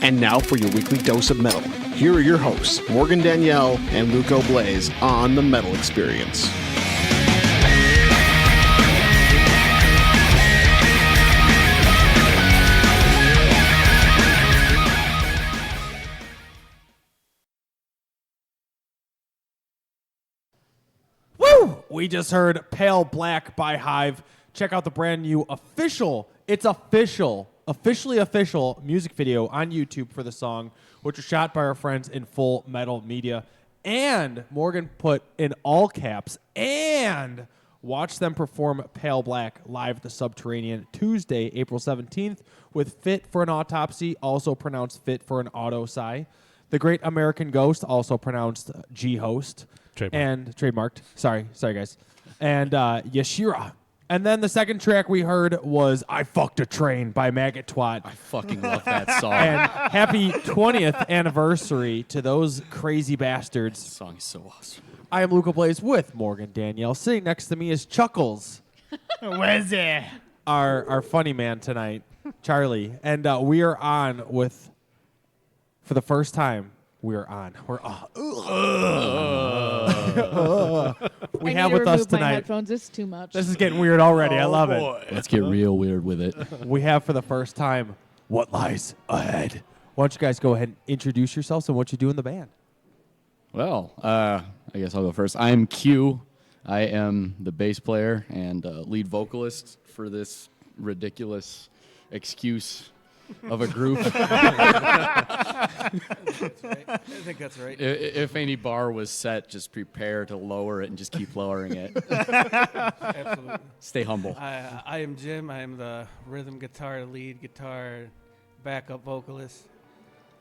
And now for your weekly dose of metal. Here are your hosts, Morgan Danielle and Luco Blaze on The Metal Experience. Woo! We just heard Pale Black by Hive. Check out the brand new officially official music video on YouTube for the song, which was shot by our friends in Full Metal Media. And Morgan put in all caps, and watch them perform Pale Black live at the Subterranean Tuesday, April 17th with Fit for an Autopsy, also pronounced Fit for an Autopsy. The Great American Ghost, also pronounced G-Host. Trademarked. Sorry guys. And Yashira. And then the second track we heard was I Fucked a Train by Maggot Twat. I fucking love that song. And happy 20th anniversary to those crazy bastards. This song is so awesome. I am Luca Blaze with Morgan Danielle. Sitting next to me is Chuckles. Where's it? Our funny man tonight, Charlie. And we are on with, for the first time, We're on. We have with us my tonight. headphones. It's too much. This is getting weird already. I love it. Let's get real weird with it. We have for the first time What Lies Ahead. Why don't you guys go ahead and introduce yourselves and what you do in the band? Well, I guess I'll go first. I'm Q. I am the bass player and lead vocalist for this ridiculous excuse of a group. I think that's right. If any bar was set, just prepare to lower it and just keep lowering it. Absolutely. Stay humble. I am Jim. I am the rhythm guitar, lead guitar, backup vocalist.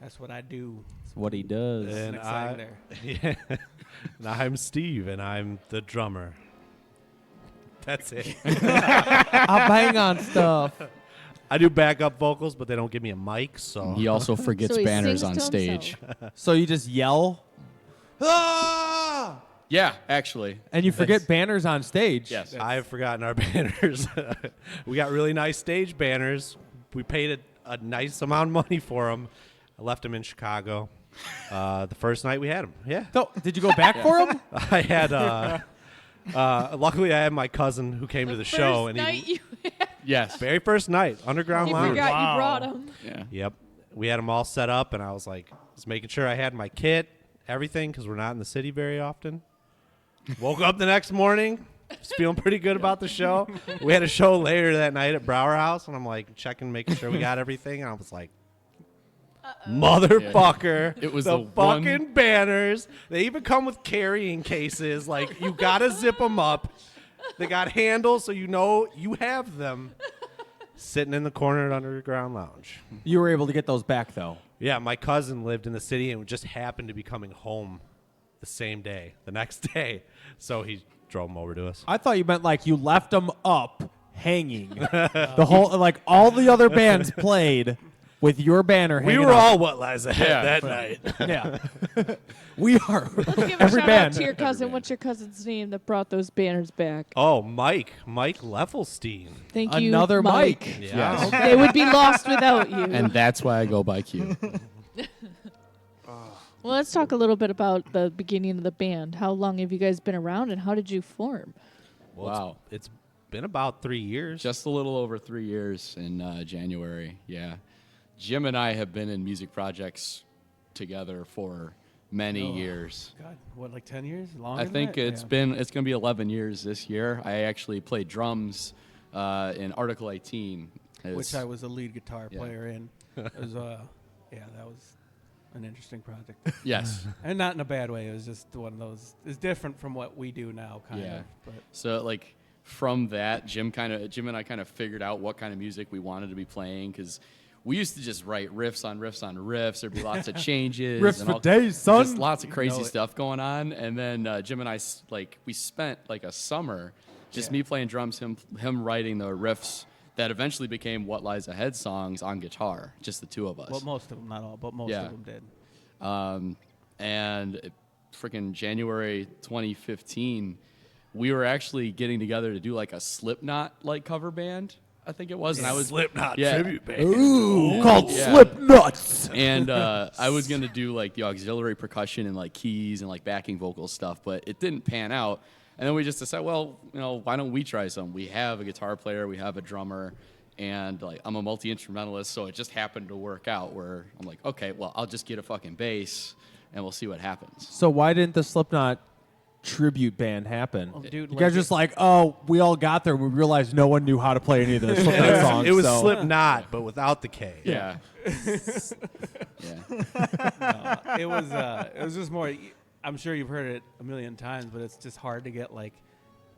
That's what I do. That's what he does. And And I'm Steve, and I'm the drummer. That's it. I'll bang on stuff. I do backup vocals, but they don't give me a mic, so He also forgets So he banners sings on to stage. So you just yell, ah! Yeah, actually. And you forget banners on stage. Yes. I've forgotten our banners. We got really nice stage banners. We paid a nice amount of money for them. I left them in Chicago the first night we had them. Yeah. So, did you go back for him? I had, luckily I had my cousin who came to the show. And he, Yes. very first night, Underground You Lounge. forgot you brought him. Yeah. Yep. We had them all set up, and I was making sure I had my kit, everything, because we're not in the city very often. Woke up the next morning, was feeling pretty good about the show. We had a show later that night at Brower House, and I'm making sure we got everything, and I was like, motherfucker. It was the the one- fucking banners. They even come with carrying cases. Like, you got to zip them up. They got handles, so you know you have them. Sitting in the corner at Underground Lounge. You were able to get those back, though. Yeah, my cousin lived in the city and just happened to be coming home the same day, the next day. So he drove them over to us. I thought you meant like you left them up hanging. The whole, like all the other bands played with your banner hanging We were up. all What Lies Ahead Yeah. that night. Yeah. We are. Let's give a Every shout band. out to your cousin. What's your cousin's name that brought those banners back? Oh, Mike Leffelstein. Thank you, Another Mike. Mike. Yeah. They would be lost without you. And that's why I go by Q. Well, let's talk a little bit about the beginning of the band. How long have you guys been around, and how did you form? Well, Wow. It's been about 3 years. Just a little over 3 years in January. Yeah. Jim and I have been in music projects together for many years. God, what, like 10 years? Longer I than think that? it's going to be 11 years this year. I actually played drums in Article 18. Which I was a lead guitar Yeah. player in. It was, that was an interesting project. Yes. And not in a bad way. It was just one of those. It's different from what we do now, kind Yeah. of. But So like from that, Jim and I kind of figured out what kind of music we wanted to be playing because we used to just write riffs on riffs on riffs. There'd be lots of changes. Riffs and for all- days, son. Just lots of crazy know it. stuff going on. And then Jim and I, we spent like a summer, just me playing drums, him writing the riffs that eventually became What Lies Ahead songs on guitar, just the two of us. well, most of them, not all, but most Yeah. of them did. And freaking January 2015, we were actually getting together to do like a Slipknot like cover band. I think it was, and I was Slipknot yeah. tribute band. Ooh, called Yeah. Slipnuts. And I was gonna do like the auxiliary percussion and like keys and like backing vocal stuff, but it didn't pan out. And then we just decided, well, why don't we try some? We have a guitar player, we have a drummer, and like I'm a multi-instrumentalist, so it just happened to work out where I'm like, okay, well, I'll just get a fucking bass and we'll see what happens. So why didn't the Slipknot tribute band happen? Well, dude, you like guys just like, oh, we all got there and we realized no one knew how to play any of the Slipknot songs. It was so. Slipknot, but without the K. Yeah. Yeah. it was just more. I'm sure you've heard it a million times, but it's just hard to get like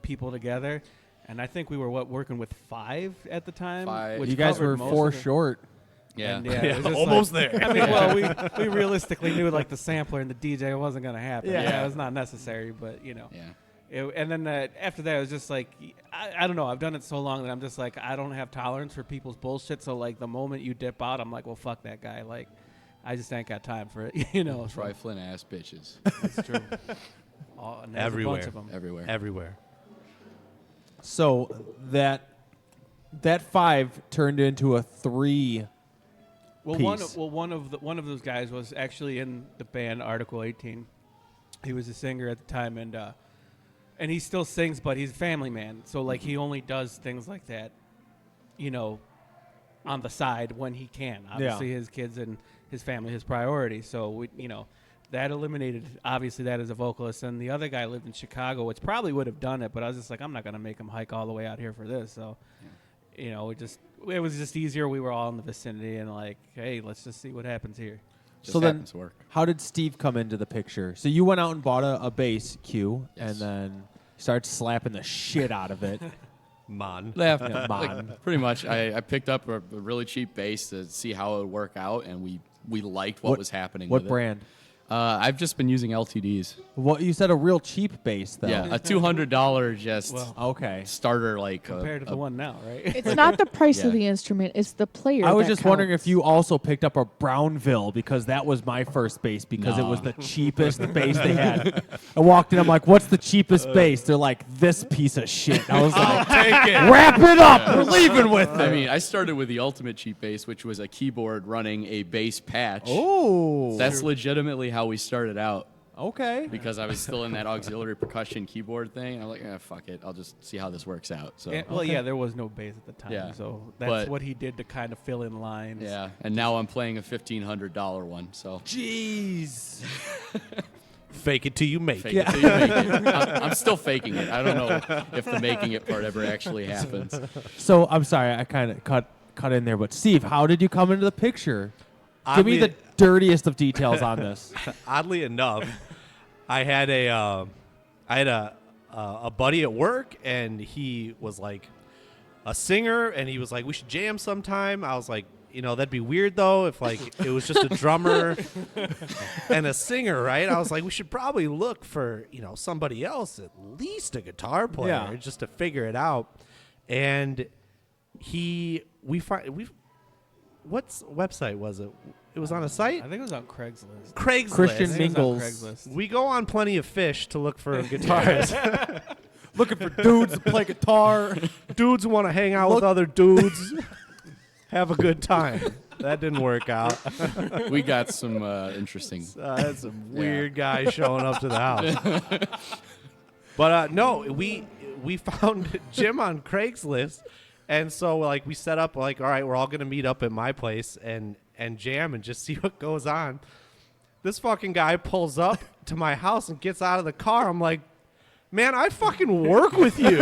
people together. And I think we were working with 5 at the time. 5. Which You guys covered were most 4 of the- short. Yeah. And, it was just almost like- there. I mean, well, we realistically knew like the sampler and the DJ wasn't going to happen. Yeah. Yeah, it was not necessary, but Yeah. And then after that, it was just like, I don't know. I've done it so long that I'm just like, I don't have tolerance for people's bullshit. So like the moment you dip out, I'm like, well, fuck that guy. Like, I just ain't got time for it. So Trifling ass bitches that's true. And there's Everywhere. A bunch of them. everywhere. Everywhere. So that 5 turned into a 3. Well, piece. one of those guys was actually in the band Article 18. He was a singer at the time, and he still sings, but he's a family man. So like he only does things like that, on the side when he can. Obviously, his kids and his family, his priority. So that eliminated obviously that as a vocalist. And the other guy lived in Chicago, which probably would have done it, but I was just like, I'm not gonna make him hike all the way out here for this. So, it was just easier. We were all in the vicinity, and like, hey, let's just see what happens here. Just So then- happens to work. How did Steve come into the picture? So you went out and bought a bass, Q, Yes. and then started slapping the shit out of it. Man. Yeah, Yeah, man. pretty much. I picked up a really cheap bass to see how it would work out, and we liked what was happening. What with brand? It. I've just been using LTDs. Well, you said a real cheap bass, though. Yeah, a $200 just Okay. starter like Compared to the one now, right? It's not the price of Yeah. the instrument; it's the player. I was that just wondering if counts. you also picked up a Brownville because that was my first bass because it No. was the cheapest bass they had. I walked in, I'm like, "What's the cheapest bass?" They're like, "This piece of shit." I was like, Take it. "Wrap it up. We're leaving with it." I mean, I started with the ultimate cheap bass, which was a keyboard running a bass patch. oh, That's legitimately how we started out okay. because I was still in that auxiliary percussion keyboard thing. I'm like, fuck it, I'll just see how this works out. So Well, yeah, there was no bass at the time, Yeah. so that's But- what he did to kind of fill in lines. yeah, and now I'm playing a $1,500 one. So Jeez. Fake it till you make fake it. it till you make it. I'm still faking it. I don't know if the making it part ever actually happens. So I'm sorry, I kind of cut in there, but Steve, how did you come into the picture? Give me the dirtiest of details on this. Oddly enough, I had a buddy at work, and he was like a singer, and he was like, we should jam sometime. I was like, that'd be weird though if like it was just a drummer and a singer, right? I was like, we should probably look for somebody else, at least a guitar player, Yeah. just to figure it out. And what website was it? It was on a site. I think it was on Craigslist. Craigslist. Christian I think it was on Mingles. Craigslist. We go on Plenty of Fish to look for guitars. Looking for dudes to play guitar. Dudes who want to hang out with other dudes, have a good time. That didn't work out. We got some interesting. That's some weird guy showing up to the house. But no, we found Jim on Craigslist, and so like we set up like, all right, we're all gonna meet up at my place and jam and just see what goes on. This fucking guy pulls up to my house and gets out of the car. I'm like, man, I fucking work with you.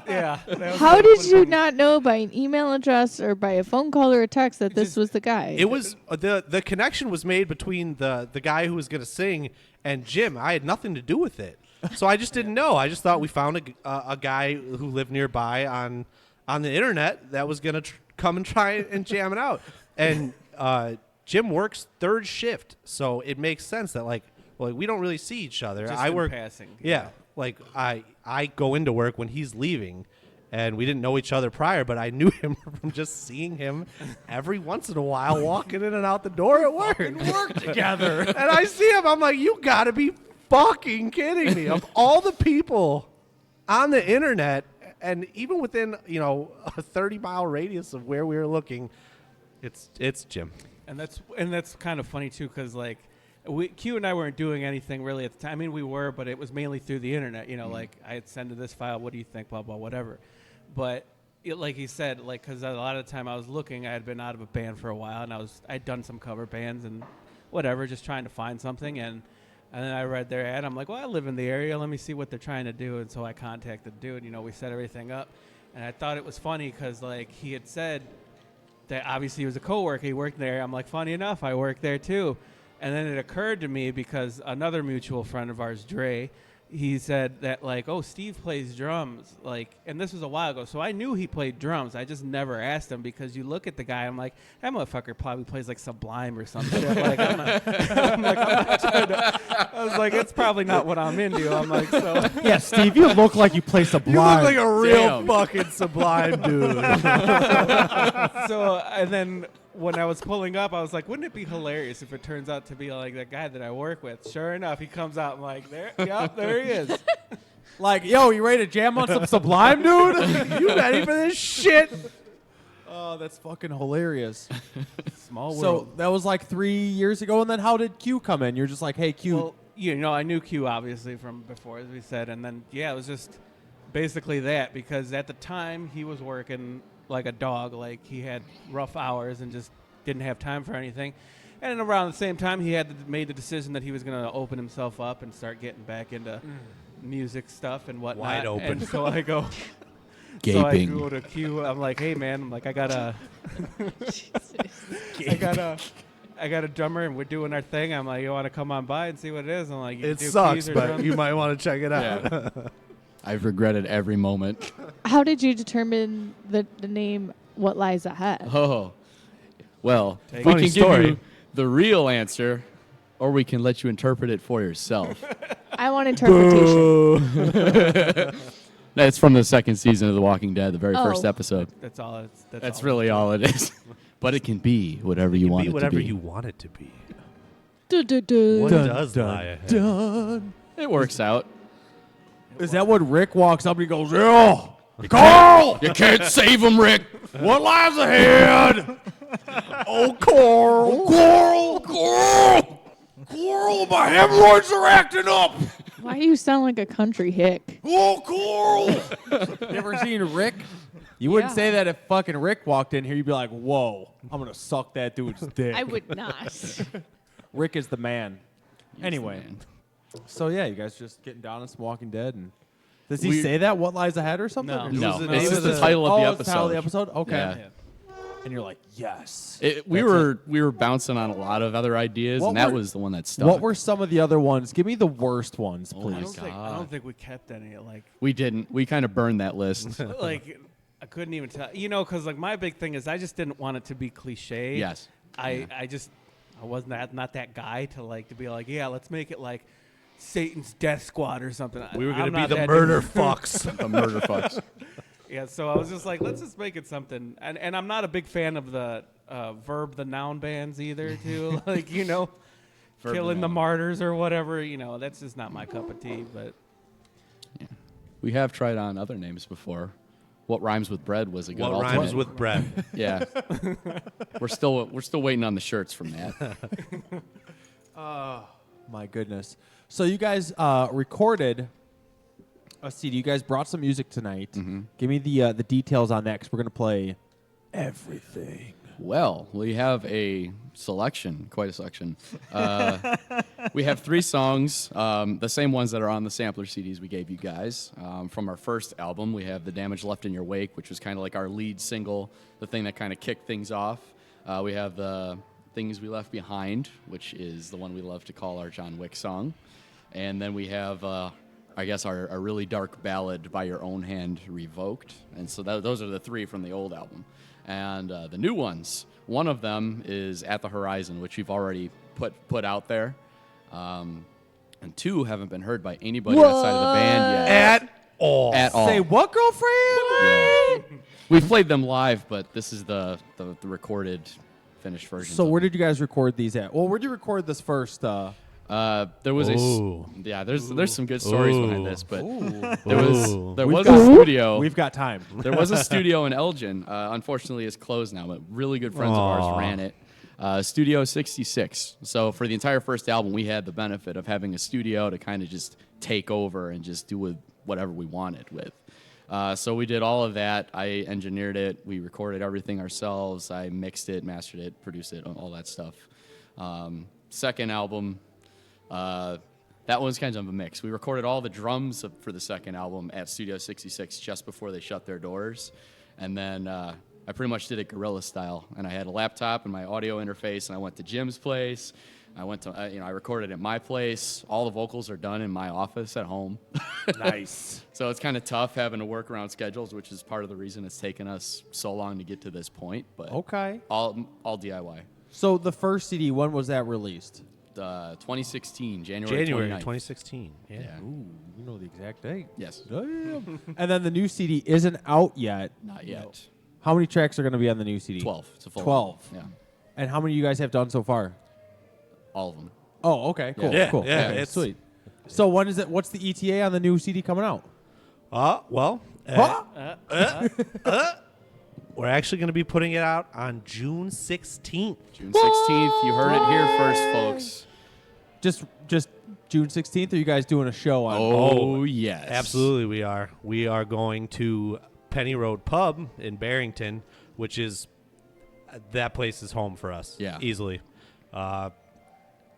Yeah. How did you not know by an email address or by a phone call or a text that this just- was the guy? It was the connection was made between the guy who was going to sing and Jim. I had nothing to do with it, so I just didn't know. I just thought we found a guy who lived nearby on the internet that was going to come and try and jam it out. And Jim works third shift, so it makes sense that like we don't really see each other. Just I in work passing. Yeah, like I go into work when he's leaving. And we didn't know each other prior, but I knew him from just seeing him every once in a while walking in and out the door at work. Work together. And I see him, I'm like, you gotta be fucking kidding me. Of all the people on the internet, And even within, a 30-mile radius of where we were looking, it's Jim. And that's kind of funny too, because like Q and I weren't doing anything really at the time. I mean, we were, but it was mainly through the internet. Like I had sent this file. What do you think? Blah blah whatever. But like he said, like because a lot of the time I was looking, I had been out of a band for a while, and I'd done some cover bands and whatever, just trying to find something. And then I read their ad. I'm like, well, I live in the area. Let me see what they're trying to do. And so I contacted the dude. We set everything up, and I thought it was funny because like he had said that obviously he was a coworker. He worked there. I'm like, funny enough, I work there too. And then it occurred to me because another mutual friend of ours, Dre, he said that like, oh, Steve plays drums, like, and this was a while ago, so I knew he played drums. I just never asked him because you look at the guy, I'm like, that motherfucker probably plays like Sublime or some shit. Like, I'm not trying to. I was like, it's probably not what I'm into. I'm like, so Yeah, Steve, you look like you play Sublime. You look like a real Damn. fucking Sublime dude. So, and then when I was pulling up, I was like, wouldn't it be hilarious if it turns out to be like that guy that I work with? Sure enough, he comes out. I'm like, there he is. Like, yo, you ready to jam on some Sublime, dude? You ready for this shit? Oh, that's fucking hilarious. Small So world. that was like 3 years ago, and then how did Q come in? You're just like, hey, Q. Well, I knew Q obviously from before, as we said, and then it was just basically that because at the time he was working like a dog, like he had rough hours and just didn't have time for anything. And around the same time, he had made the decision that he was going to open himself up and start getting back into music stuff and whatnot. Wide open. And so I go. Gaping. So I go to Q. I'm like, hey man, I got a drummer and we're doing our thing. I'm like, you want to come on by and see what it is? I'm like, you It do sucks, keys or but drums? you might want to check it out. Yeah. I've regretted every moment. How did you determine the name What Lies Ahead? Oh, well, Take we Funny can story. give you the real answer, or we can let you interpret it for yourself. I want interpretation. That's from the second season of The Walking Dead, the very first Oh. episode. That's all. That's all really all it is. But it can be whatever you want Be it whatever to be. you want it to be. Du-du-du. What Dun, does dun, lie ahead? Done. It works out. Is that when Rick walks up and he goes, yo, Carl, You can't save him, Rick. what lies ahead? Oh, Coral. Coral, my hemorrhoids are acting up. Why do you sound like a country hick? Oh, Coral. You ever seen Rick? You wouldn't Yeah. say that if fucking Rick walked in here. You'd be like, whoa, I'm going to suck that dude's dick. I would not. Rick is the man. He's Anyway. the man. So, yeah, you guys just getting down on some Walking Dead. And does he We- say that? What lies ahead or something? No. Or- No, was the this name is of the the- title of the it's the title of the episode. episode? Okay. Yeah. And you're like, yes. We That's were bouncing on a lot of other ideas, What and that were- was the one that stuck. What were some of the other ones? Give me the worst ones, Oh please. my I don't God. think we kept any. Like, We didn't. We kind of burned that list. like I couldn't even tell. Because like my big thing is I just didn't want it to be cliche. Yes. I wasn't not that guy to be like, yeah, let's make it like Satan's Death Squad or something. We were going to be the murder fucks. The murder fucks. Yeah, so I was just like, let's just make it something. And I'm not a big fan of the verb the noun bands either, too. Verb Killing the noun. martyrs or whatever. That's just not my cup of tea. But We have tried on other names before. What rhymes with bread was a good What alternate. rhymes with bread? Yeah. we're still waiting on the shirts from that. My goodness. So you guys recorded a CD. You guys brought some music tonight. Give me the details on that because we're going to play everything. Well, we have a selection, quite a selection. We have 3 songs, the same ones that are on the sampler CDs we gave you guys. From our first album, we have The Damage Left in Your Wake, which was kind of like our lead single, the thing that kind of kicked things off. We have The Things We Left Behind, which is the one we love to call our John Wick song. And then we have, I guess, our really dark ballad, By Your Own Hand, Revoked. And so those are the 3 from the old album. And the new ones, one of them is At the Horizon, which we've already put out there. And 2 haven't been heard by anybody outside of the band yet. At all. At all. Say what, girlfriend? Yeah. We played them live, but this is the recorded, finished version. So where did you guys record these at? Well, where did you record this first? There was Ooh. there's some good stories behind this, but Ooh. there We've was got- a studio. We've got time. There was a studio in Elgin. Unfortunately, it's closed now, but really good friends of ours Aw. ran it. Studio 66. So for the entire first album, we had the benefit of having a studio to kind of just take over and just do with whatever we wanted with. So we did all of that. I engineered it. We recorded everything ourselves. I mixed it, mastered it, produced it, all that stuff. Second album, that one's kind of a mix. We recorded all the drums for the second album at Studio 66 just before they shut their doors. And then I pretty much did it guerrilla style. And I had a laptop and my audio interface, and I went to Jim's place. I went to, I recorded at my place. All the vocals are done in my office at home. Nice. So it's kind of tough having to work around schedules, which is part of the reason it's taken us so long to get to this point. But Okay. all DIY. So the first CD, when was that released? 2016, January January 29th. 2016. Yeah. Ooh, you know the exact date. Yes, Damn. And then the new CD isn't out yet. not yet. How many tracks are going to be on the new CD? 12. It's a full 12. album. Yeah, And how many you guys have done so far? all of them. Oh, okay, cool, Yeah, cool. yeah, Okay, it's- sweet. So when is it? What's the ETA on the new CD coming out? Well, we're actually going to be putting it out on June 16th. June 16th. You heard it here first, folks. Just June 16th. Or are you guys doing a show on? Oh, yes. Absolutely, we are. We are going to Penny Road Pub in Barrington, which is that place is home for us. Yeah. Easily.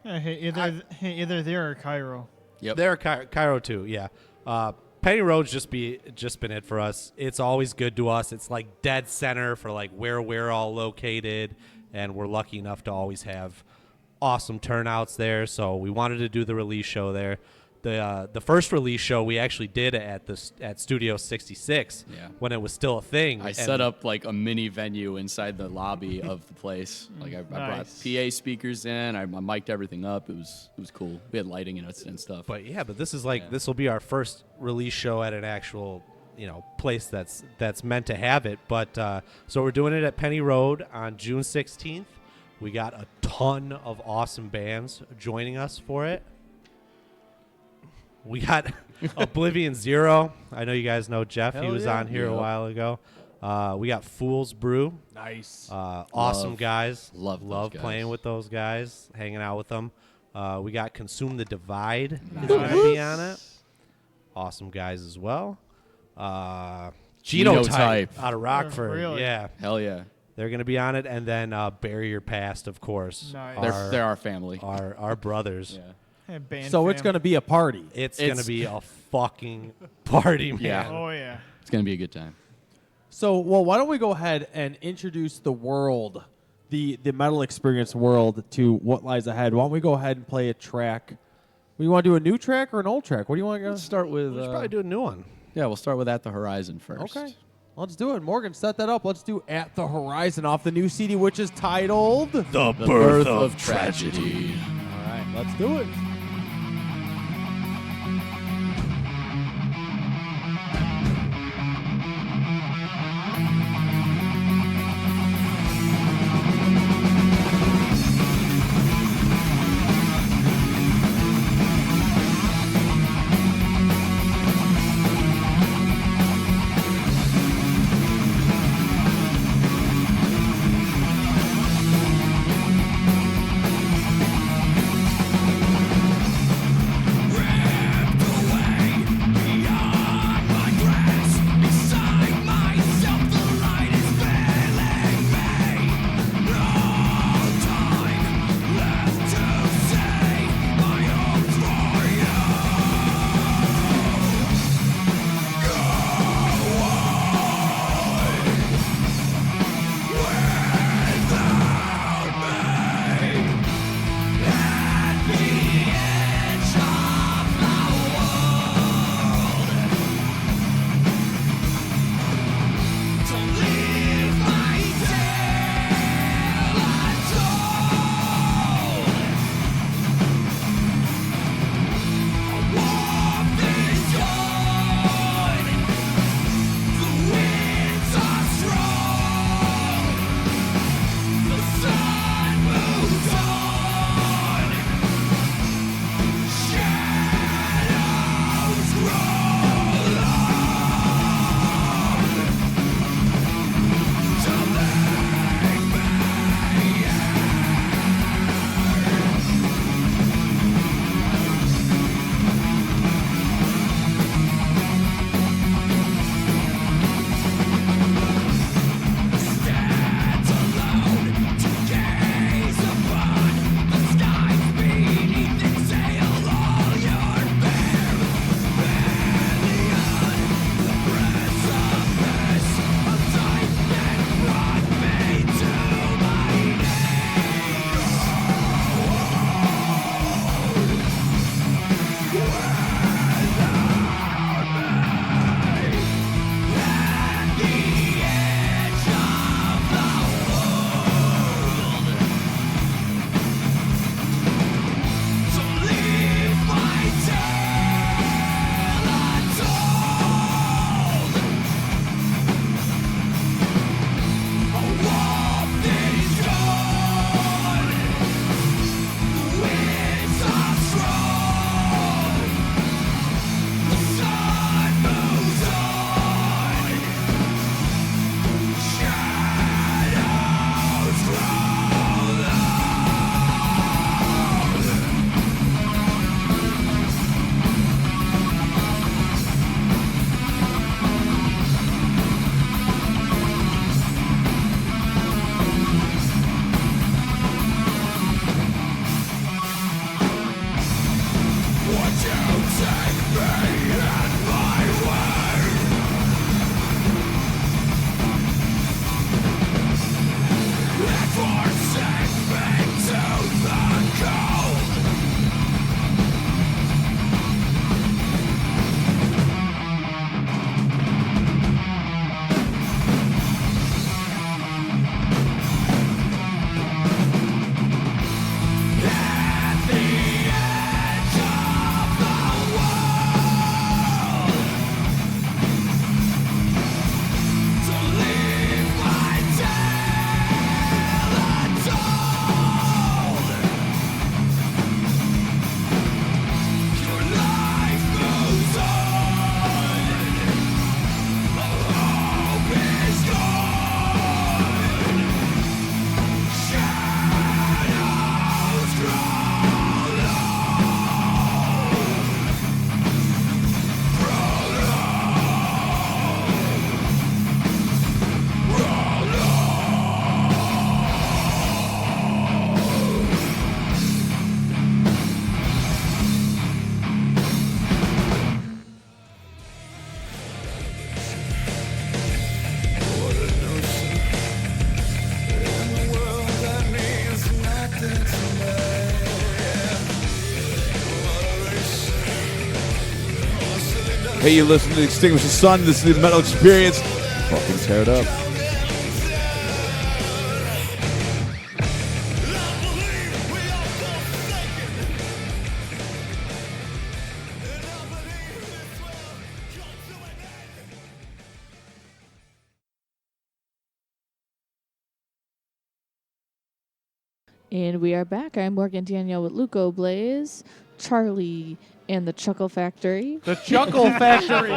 Either there or Cairo. Yep. There, Cairo too. Yeah. Penny Road's just been it for us. It's always good to us. It's like dead center for like where we're all located, and we're lucky enough to always have awesome turnouts there. So we wanted to do the release show there. The first release show we actually did at Studio 66 Yeah. when it was still a thing. I And set up like a mini venue inside the lobby of the place. Like I brought Nice. PA speakers in. I mic'd everything up. It was cool. We had lighting and stuff. But this is like this will be our first release show at an actual place that's meant to have it. But so we're doing it at Penny Road on June 16th. We got a ton of awesome bands joining us for it. We got Oblivion Zero. I know you guys know Jeff. He Hell was yeah. on here a Yep. while ago. We got Fool's Brew. Nice. Awesome Love- guys. love those Love guys. playing with those guys, hanging out with them. We got Consume the Divide. Is going to be on it. Awesome guys as well. Genotype Genotype. out of Rockford. Really? Yeah, Hell yeah. they're going to be on it. And then Bury Your Past, of course. Nice. They're our family. Our brothers. Yeah. Hey, band So it's fam. going to be a party. It's It's- going to be a fucking party, man. Yeah. Oh yeah. It's gonna be a good time. So, well, why don't we go ahead and introduce the world, the metal experience world, to what lies ahead? Why don't we go ahead and play a track? We want to do a new track or an old track? What do you want to go? Let's start with. We should probably do a new one. Yeah, we'll start with At the Horizon first. Okay. Let's do it. Morgan, set that up. Let's do At the Horizon off the new CD, which is titled. The, The birth of tragedy. All right, let's do it. Thank Hey, you listen to Extinguish the Sun. This is the Metal Experience. Fucking tear it up. And we are back. I'm Morgan Danielle with Luco Blaze, Charlie, and the Chuckle Factory. The Chuckle Factory.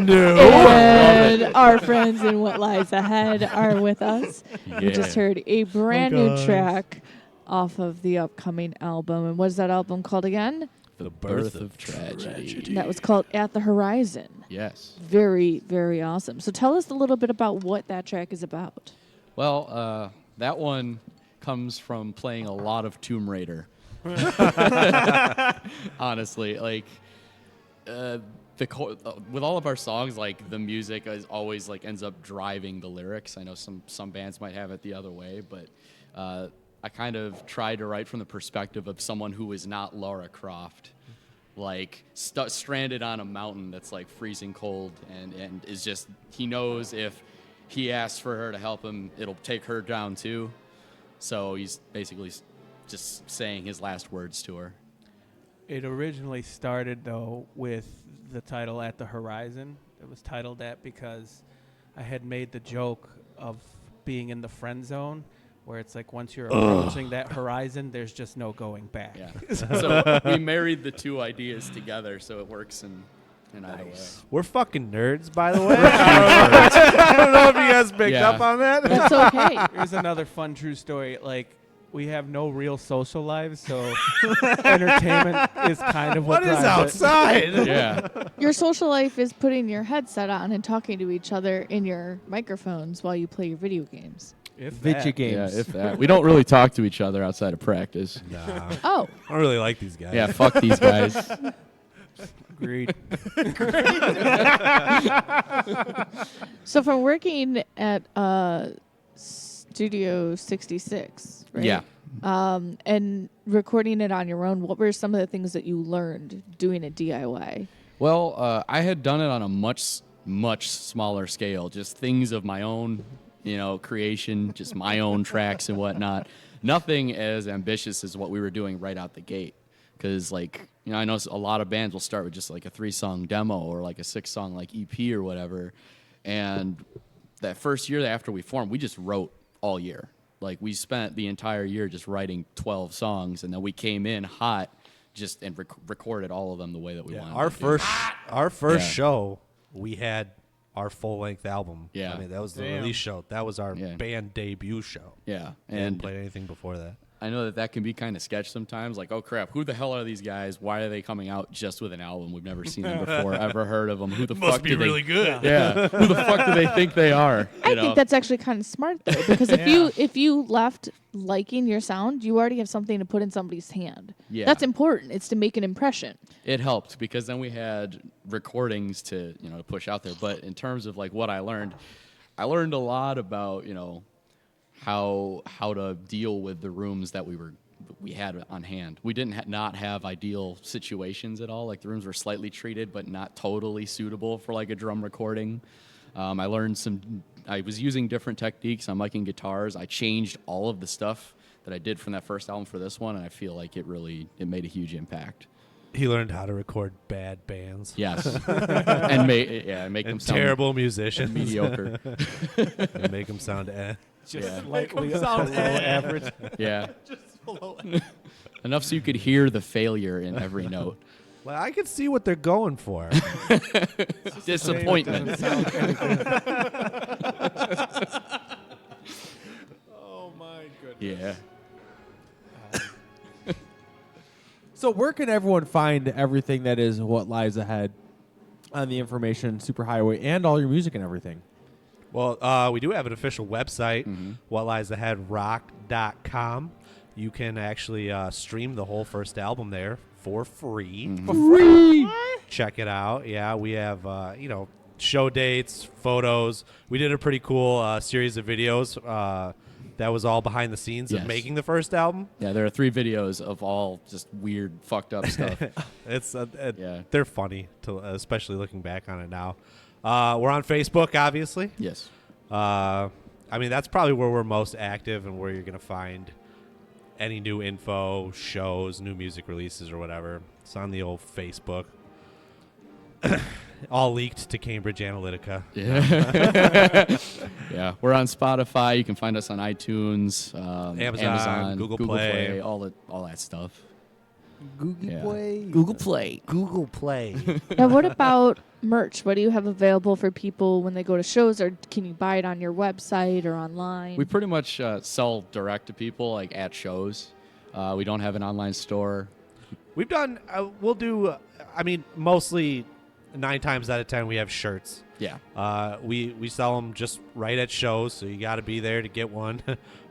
And our friends in What Lies Ahead are with us. We just heard a brand new track off of the upcoming album. And what is that album called again? The Birth of Tragedy. That was called At the Horizon. Yes. Very, very awesome. So tell us a little bit about what that track is about. Well, that one comes from playing a lot of Tomb Raider. Honestly, like with all of our songs, like the music is always like ends up driving the lyrics. I know some bands might have it the other way, but I kind of try to write from the perspective of someone who is not Lara Croft, like stranded on a mountain that's like freezing cold, and is just, he knows if he asks for her to help him, it'll take her down too. So he's basically just saying his last words to her. It originally started, though, with the title At the Horizon. It was titled that because I had made the joke of being in the friend zone, where it's like once you're approaching that horizon, there's just no going back. Yeah. So we married the two ideas together, so it works in either way. We're fucking nerds, by the way. I don't know if you guys picked up on that. That's okay. Here's another fun true story. Like, we have no real social lives, so entertainment is kind of what is drives it. outside? Yeah. Your social life is putting your headset on and talking to each other in your microphones while you play your video games. If Video that. games. Yeah, if that. We don't really talk to each other outside of practice. Nah, Oh, I don't really like these guys. Yeah, fuck these guys. Agreed. so from working at Studio 66, right? Yeah. And recording it on your own, what were some of the things that you learned doing it DIY? Well, I had done it on a much smaller scale, just things of my own, creation, just my own tracks and whatnot. Nothing as ambitious as what we were doing right out the gate. Because, I know a lot of bands will start with just like a 3-song demo or like a 6-song like EP or whatever. And that first year after we formed, we just wrote all year. Like, we spent the entire year just writing 12 songs, and then we came in hot and recorded all of them the way that we wanted. Our first show, we had our full-length album. Yeah. I mean, that was the release show. That was our band debut show. Yeah. We hadn't played anything before that. I know that can be kind of sketch sometimes. Like, oh, crap, who the hell are these guys? Why are they coming out just with an album? We've never seen them before, ever heard of them. Who the fuck Must be really good. Yeah. Who the fuck do they think they are? I think that's actually kind of smart, though, because if you left liking your sound, you already have something to put in somebody's hand. Yeah. That's important. It's to make an impression. It helped because then we had recordings to push out there. But in terms of like what I learned a lot about how to deal with the rooms that we had on hand. We didn't not have ideal situations at all. Like, the rooms were slightly treated, but not totally suitable for like a drum recording. I learned I was using different techniques on miking guitars. I changed all of the stuff that I did from that first album for this one, and I feel like it made a huge impact. He learned how to record bad bands. Yes. And make them sound terrible musicians. mediocre. And make them sound Just slightly below average. Yeah. Enough so you could hear the failure in every note. Well, I can see what they're going for. Disappointment. Oh, my goodness. Yeah. So where can everyone find everything that is What Lies Ahead on the information superhighway and all your music and everything? Well, we do have an official website, whatliesAheadrock.com. You can actually stream the whole first album there for free. For free! Check it out. Yeah, we have, show dates, photos. We did a pretty cool series of videos that was all behind the scenes Yes. of making the first album. Yeah, there are 3 videos of all just weird, fucked up stuff. It's Yeah. they're funny, especially looking back on it now. We're on Facebook, obviously. Yes. I mean, that's probably where we're most active and where you're going to find any new info, shows, new music releases, or whatever. It's on the old Facebook. All leaked to Cambridge Analytica. Yeah. Yeah. We're on Spotify. You can find us on iTunes, Amazon, Google Play. all that stuff. Google Yeah. Play. Google Play. Google Play. Now, what about merch? What do you have available for people when they go to shows, or can you buy it on your website or online? We pretty much sell direct to people, like at shows. We don't have an online store. We've done, we'll do, I mean, mostly 9 times out of 10 we have shirts. Yeah. We sell them just right at shows, so you got to be there to get one.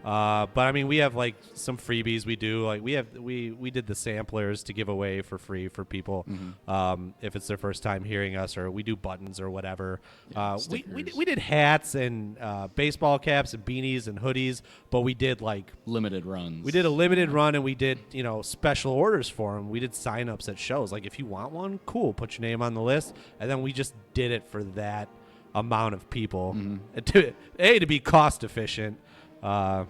But I mean, we have like some freebies we do. Like we did the samplers to give away for free for people if it's their first time hearing us, or we do buttons or whatever. Yeah, We did hats and baseball caps and beanies and hoodies, but we did like Limited runs. we did a limited run, and we did, special orders for them. We did sign-ups at shows. Like, if you want one, cool, put your name on the list. And then we just did it for that amount of people. And to be cost efficient, because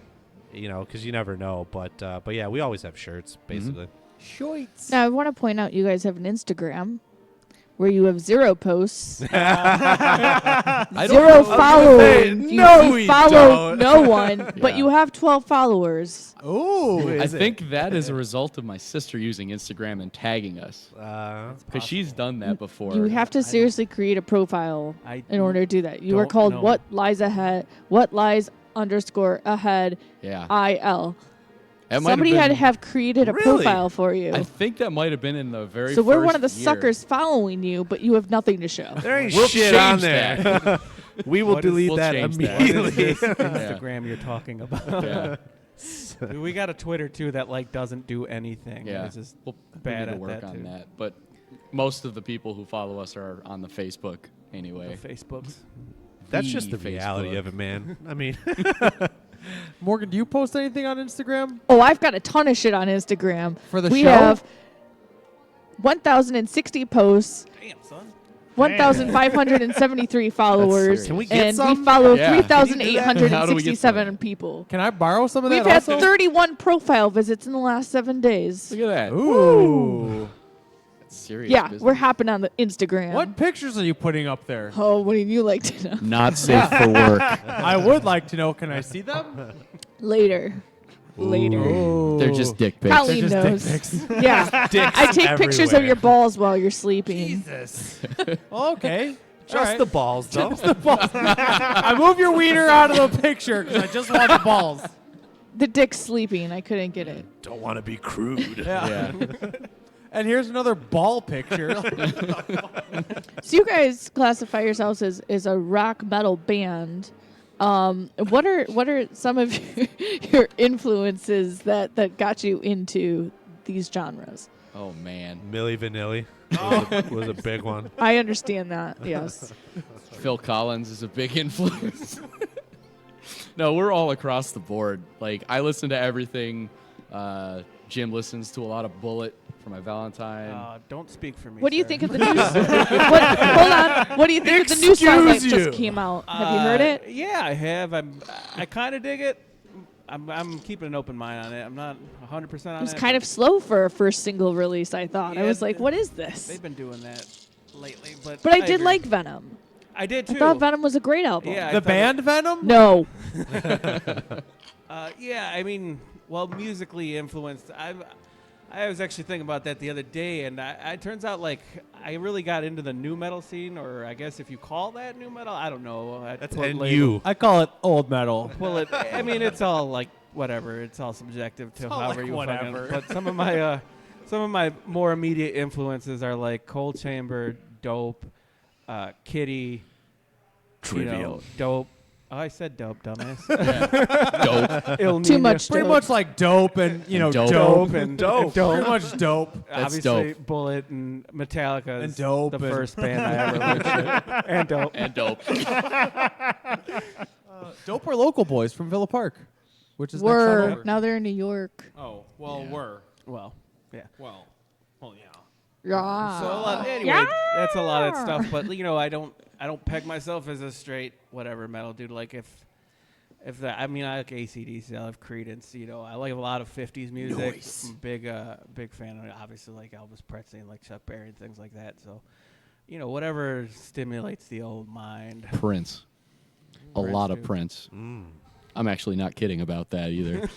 you never know. But yeah, we always have shirts, basically. Shoits. Now, I want to point out you guys have an Instagram where you have 0 posts, 0 followers. no, we follow don't. no one, but Yeah. you have 12 followers. Ooh. I think that is a result of my sister using Instagram and tagging us. Because she's done that before. You have to seriously create a profile in order to do that. You are don't called know. What Lies Ahead, What Lies _ahead Yeah. IL. That might Somebody have had been- to have created a Really? profile for you. I think that might have been in the very So we're one of the first year. suckers following you, but you have nothing to show. There ain't We'll shit on change there. that. We will What is- delete we'll that change that. immediately. Instagram you're talking about. Yeah. Dude, we got a Twitter too that like doesn't do anything. Yeah. It's just We'll bad need to at work that on too. that. But most of the people who follow us are on the Facebook anyway. The Facebooks. That's just the Facebook. reality of it, man. I mean, Morgan, do you post anything on Instagram? Oh, I've got a ton of shit on Instagram. For the we show? have 1,060 posts, Damn, son. 1,573 followers, serious. Can we get and some? we follow Yeah. How do we get 3,867 people. Can I borrow some of We've that had also? 31 profile visits in the last 7 days. Look at that. Ooh. That's serious Yeah, business. we're hopping on the Instagram. What pictures are you putting up there? Oh, what do you like to know? Not safe for work. I would like to know. Can I see them? Later. Later. They're just dick pics. Colleen just dick knows. pics. Yeah. I take pictures of everywhere. your balls while you're sleeping. Jesus. Okay. Just the balls, though. I move your wiener out of the picture because I just want the balls. The dick's sleeping. I couldn't get it. Don't want to be crude. Yeah. And here's another ball picture. So you guys classify yourselves as a rock metal band. What are some of your influences that got you into these genres? Oh, man. Milli Vanilli was a big one. I understand that. Yes. Phil Collins is a big influence. No, we're all across the board. Like, I listen to everything. Jim listens to a lot of Bullet for my Valentine. Don't speak for me. What do you sir. think of the news? Hold on. What do you think of the new song that just came out? Have you heard it? Yeah, I have. I kind of dig it. I'm keeping an open mind on it. I'm not 100% on it. It was kind of slow for a first single release, I thought. I Yeah, was like, what is this? They've been doing that lately, but But I did agree. like Venom. I did I too. thought Venom was a great album. Yeah, I The thought band Venom? No. Yeah, I mean, well, musically influenced. I was actually thinking about that the other day, and it turns out like I really got into the new metal scene, or I guess if you call that new metal, I don't know. That's What label- NU. I call it old metal. Well, I mean, it's all like whatever. It's all subjective to all however like you whatever. fucking. But some of my more immediate influences are like Cold Chamber, Dope, Kitty, Trivial. Dope. Oh, I said Dope, dumbass. Dope. Il Too Niño. much Pretty dope. much like dope and, Dope. dope. and Dope. Pretty much dope. Obviously, dope. Bullet and Metallica And is Dope the and- first band I ever listened to. And Dope. And dope. Dope are local boys from Villa Park. which is next Were. October. Now they're in New York. Oh, well, Yeah. were. Well, yeah. Well, yeah. Yeah. So a lot. Anyway, that's a lot of stuff. But I don't peg myself as a straight whatever metal dude. Like if that, I mean, I like AC/DC, I love Creedence. I like a lot of '50s music. Nice. I'm a big fan of obviously like Elvis Presley and like Chuck Berry and things like that. So, whatever stimulates the old mind. Prince. A Prince, lot of too. Prince. I'm actually not kidding about that either.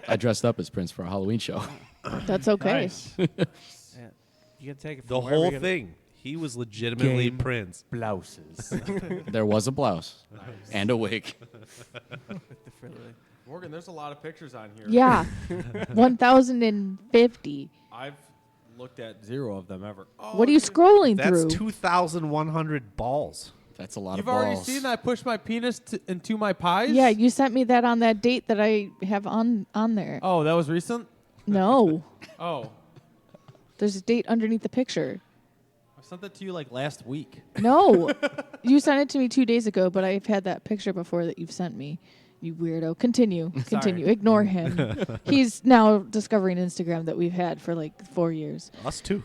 I dressed up as Prince for a Halloween show. That's okay. Nice. Yeah. You can take it. The from wherever whole you get it. thing. He was legitimately Game. Prince. Blouses. There was a blouse and a wig. Morgan, there's a lot of pictures on here. Yeah. 1,050. I've looked at 0 of them ever. Oh, What are you scrolling That's through? 2,100 balls. That's a lot You've of balls. already seen that I pushed my penis into my pies? Yeah, you sent me that on that date that I have on there. Oh, that was recent? No. Oh. There's a date underneath the picture. I sent that to you like last week. No. You sent it to me 2 days ago, but I've had that picture before that you've sent me. You weirdo. Continue. Continue. Ignore him. He's now discovering Instagram that we've had for like 4 years. Us too.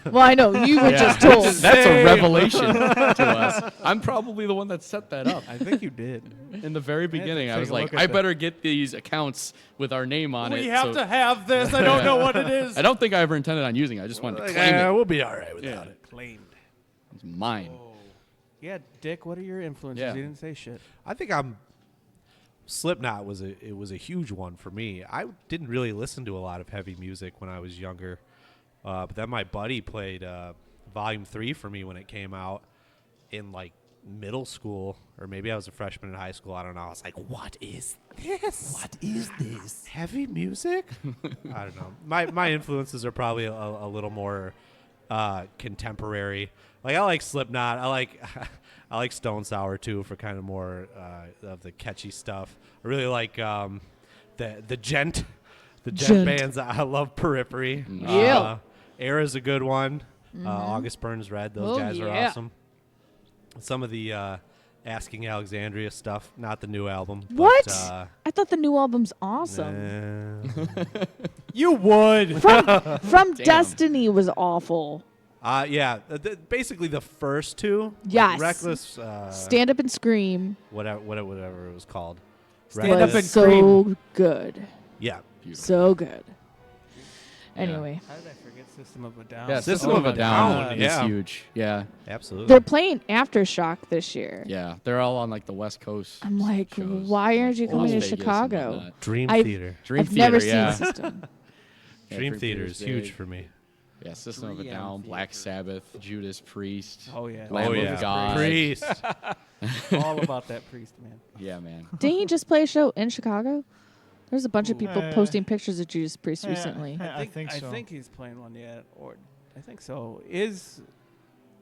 Yeah. Well, I know. You were just told. That's a revelation to us. I'm probably the one that set that up. I think you did. In the very beginning, I take was a like, look at I that. better get these accounts with our name on it. We have so- to have this. I don't know what it is. I don't think I ever intended on using it. I just wanted to claim it. we'll be all right without it. Claimed. It's mine. Yeah, Dick. What are your influences? Yeah. You didn't say shit. I think Slipknot was a huge one for me. I didn't really listen to a lot of heavy music when I was younger, but then my buddy played Volume 3 for me when it came out in like middle school, or maybe I was a freshman in high school. I don't know. I was like, "What is this? What is this? Heavy music?" I don't know. My influences are probably a little more contemporary. Like I like Slipknot. I like Stone Sour too for kind of more of the catchy stuff. I really like the gent Gent. bands. I love Periphery. Yeah. Era's a good one. August Burns Red. Those Oh, guys are yeah. awesome. Some of the Asking Alexandria stuff, not the new album. What? But, I thought the new album's awesome. You would. From Destiny was awful. Yeah. Basically the first two. like Yes. Reckless. Stand Up and Scream Whatever it was called. Stand Up was and so Scream. good. Yeah. So good. Anyway, How did I forget System of a Down? Yeah, System System of of a a Down Down, is yeah. huge. Yeah, Absolutely. they're playing Aftershock this year. yeah. They're all on like the West Coast. I'm like, shows, why aren't like you coming to Las Vegas and Chicago? whatnot. Dream I've- Theater. Dream I've Theater, never yeah. seen System. Yeah, Dream Theater is big. huge for me. Yeah, System of a Down, Black Sabbath, Judas Priest. Oh yeah. Lamb of God. Priest. All about that priest, man. Yeah, man. Didn't he just play a show in Chicago? There's a bunch of people Uh, posting pictures of Judas Priest recently. I think so. I think he's playing one yet, or I think so. Is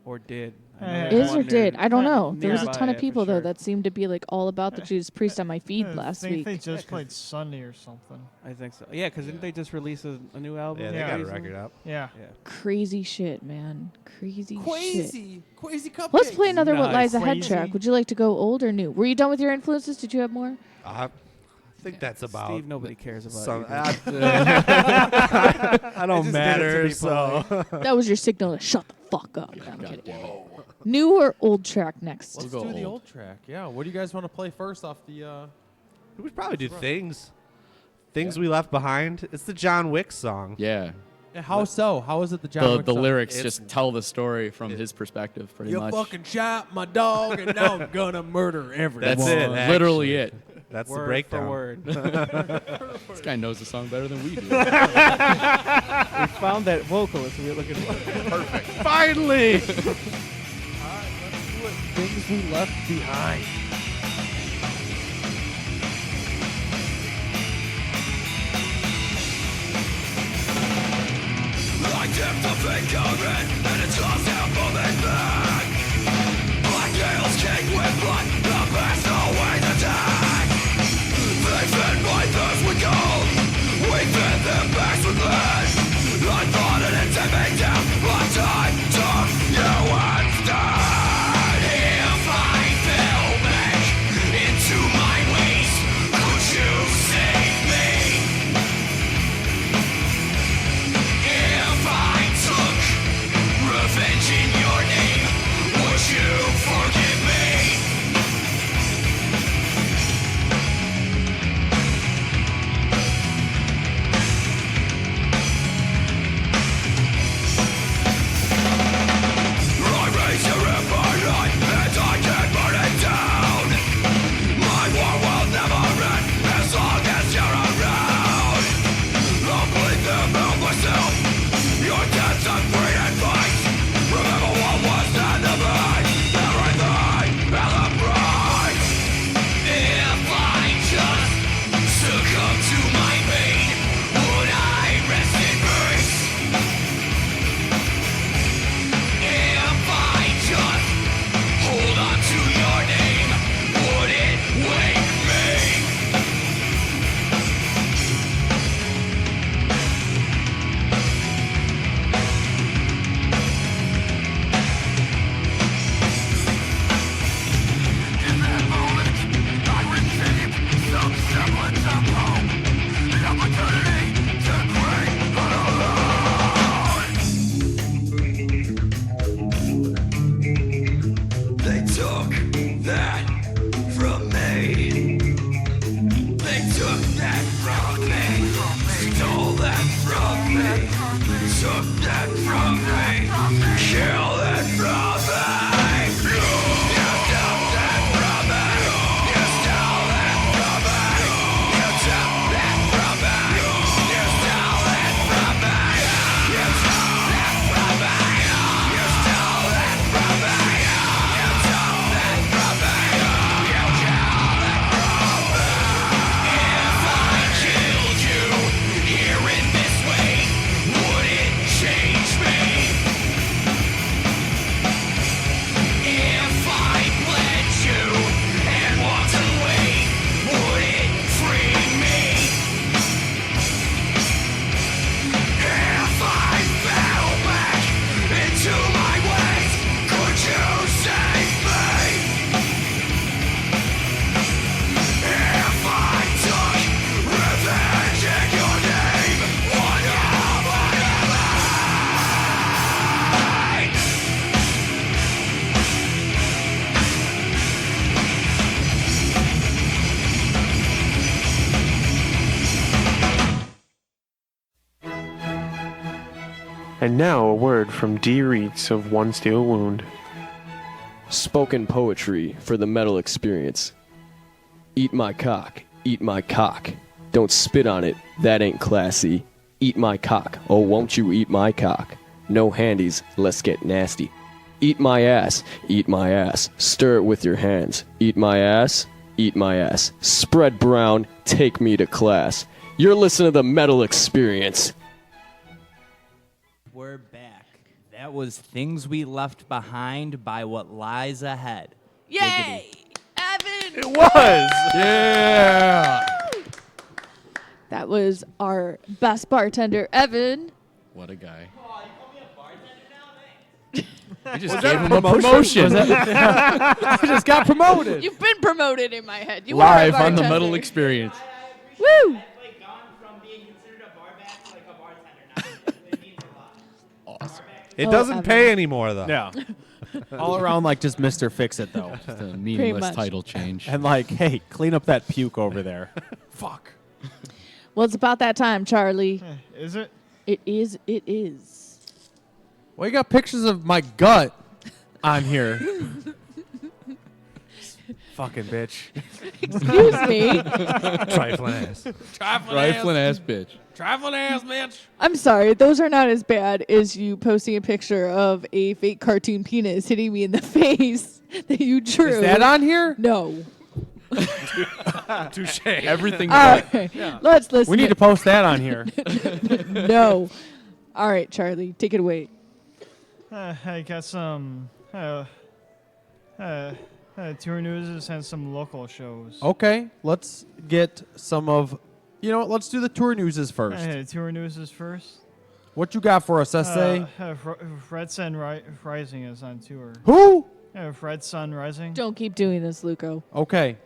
or did? I know Uh, there's Is or one did? near- I don't know. There was a nearby, ton of yeah, for people though sure. that seemed to be like all about the Judas Priest on my feed last I think week. they just played Sunday or something. I think so. Yeah, because didn't they just release a new album? Yeah, they Yeah. got a recently? record out. Yeah. Yeah. Crazy shit, man. Crazy shit. Crazy cupcakes. Let's play another What Nice. Lies Ahead Crazy. track. Would you like to go old or new? Were you done with your influences? Did you have more? I think that's about. Steve, nobody cares about some, you. I I don't just did it to matter. be So That was your signal to shut the fuck up. No, I'm God kidding. damn it. New or old track next? Let's We'll do go the old. old track. Yeah. What do you guys want to play first off the? we would probably do things. Things we left behind. It's the John Wick song. Yeah. How so? How is it the John Wick The song? lyrics It's- just tell the story from his perspective, pretty You much. fucking shot my dog, and now I'm gonna murder everyone. That's it. Literally it. That's the word breakdown. for word. This guy knows the song better than we do. We found that vocalist we were looking for. Finally. Things we left behind. Into my ways, could you see? And now a word from D. Reitz of One Steel Wound. Spoken poetry for the metal experience. Eat my cock, eat my cock. Don't spit on it, that ain't classy. Eat my cock, oh won't you eat my cock? No handies, let's get nasty. Eat my ass, stir it with your hands. Eat my ass, spread brown, take me to class. You're listening to the Metal Experience. We're back. That was Things We Left Behind by What Lies Ahead. Yay! Evan! It was! Yeah. That was our best bartender, Evan. What a guy. We just gave him a promotion. I just got promoted. You've been promoted in my head. You Live are a on the bartender. Metal Experience. Woo! Awesome. It Oh, doesn't Evan. pay anymore, though. Yeah. All around like just Mr. Fix It though. Just a meaningless much. title change. And like, hey, clean up that puke over there. Fuck. Well, it's about that time, Charlie. Is it? It is. It is. Well, you got pictures of my gut on here. Fucking bitch. Excuse me. Trifling ass. Rifling ass bitch. Trifling ass bitch. I'm sorry. Those are not as bad as you posting a picture of a fake cartoon penis hitting me in the face that you drew. Is that on here? No. Touche. Everything. All right. Let's listen. We need to post that on here. No. All right, Charlie. Take it away. I got some tour news and some local shows. Okay, let's get some of. You know what? Let's do the tour newses first. Tour news is first. What you got for us, SA? Red Sun Rising is on tour. Who? Red Sun Rising. Don't keep doing this, Luco. Okay.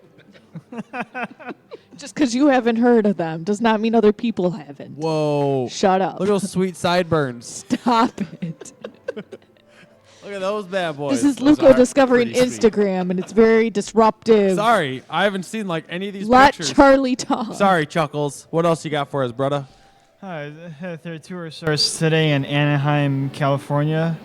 Just because you haven't heard of them does not mean other people haven't. Whoa. Shut up. Look at those sweet sideburns. Stop it. Look at those bad boys. This is Those Luco are discovering pretty sweet. Instagram, and it's very disruptive. Sorry, I haven't seen like any of these Let pictures. Charlie talk. Sorry, Chuckles. What else you got for us, brother? Their tour starts today in Anaheim, California.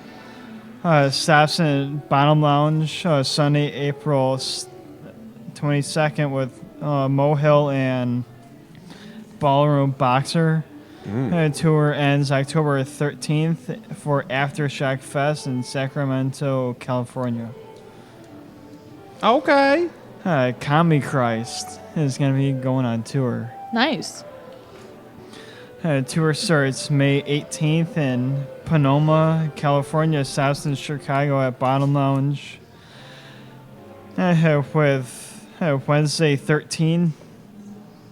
Stops in Bottom Lounge Sunday, April 22nd with Mo Hill and Ballroom Boxer. Tour ends October 13th for Aftershock Fest in Sacramento, California. Okay. Comedy Christ is going to be going on tour. Nice. Tour starts May 18th in Sonoma, California, stops in Chicago at Bottom Lounge. With Wednesday 13,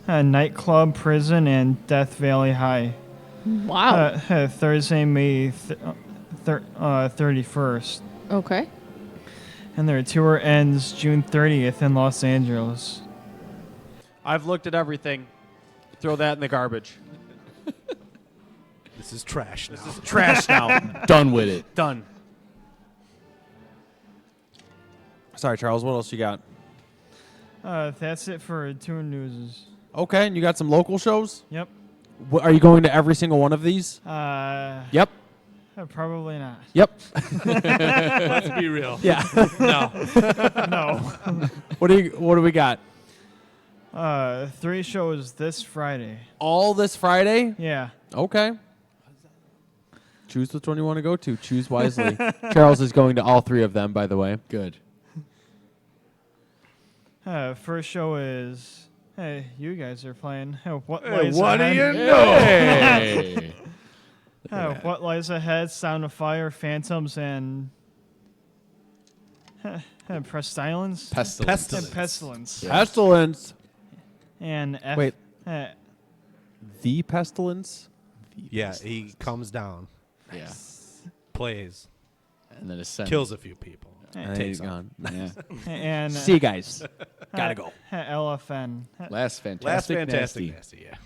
Nightclub, Prison, and Death Valley High. Wow. Thursday, May 31st. Okay. And their tour ends June 30th in Los Angeles. I've looked at everything. Throw that in the garbage. This is trash now. Trash now. Done with it. Done. Sorry, Charles. What else you got? That's it for tour news. Okay, and you got some local shows? Yep. Are you going to every single one of these? Yep. Probably not. Yep. Let's be real. Yeah. No. No. What do we got? 3 shows this Friday. All this Friday? Yeah. Okay. Choose which one you want to go to. Choose wisely. Charles is going to all 3 of them, by the way. Good. First show is, hey, you guys are playing. What Hey, lies what do ahead? you know? Hey. What lies ahead? Sound of Fire, Phantoms, and Pestilence. Pestilence. And Pestilence. Pestilence. And Wait. uh, The Pestilence? Yeah, he comes down, Yeah. plays, And then ascends. kills a few people. And takes he's gone. Yeah. and See you guys. Gotta go. LFN. Last fantastic, Last fantastic nasty. nasty, yeah.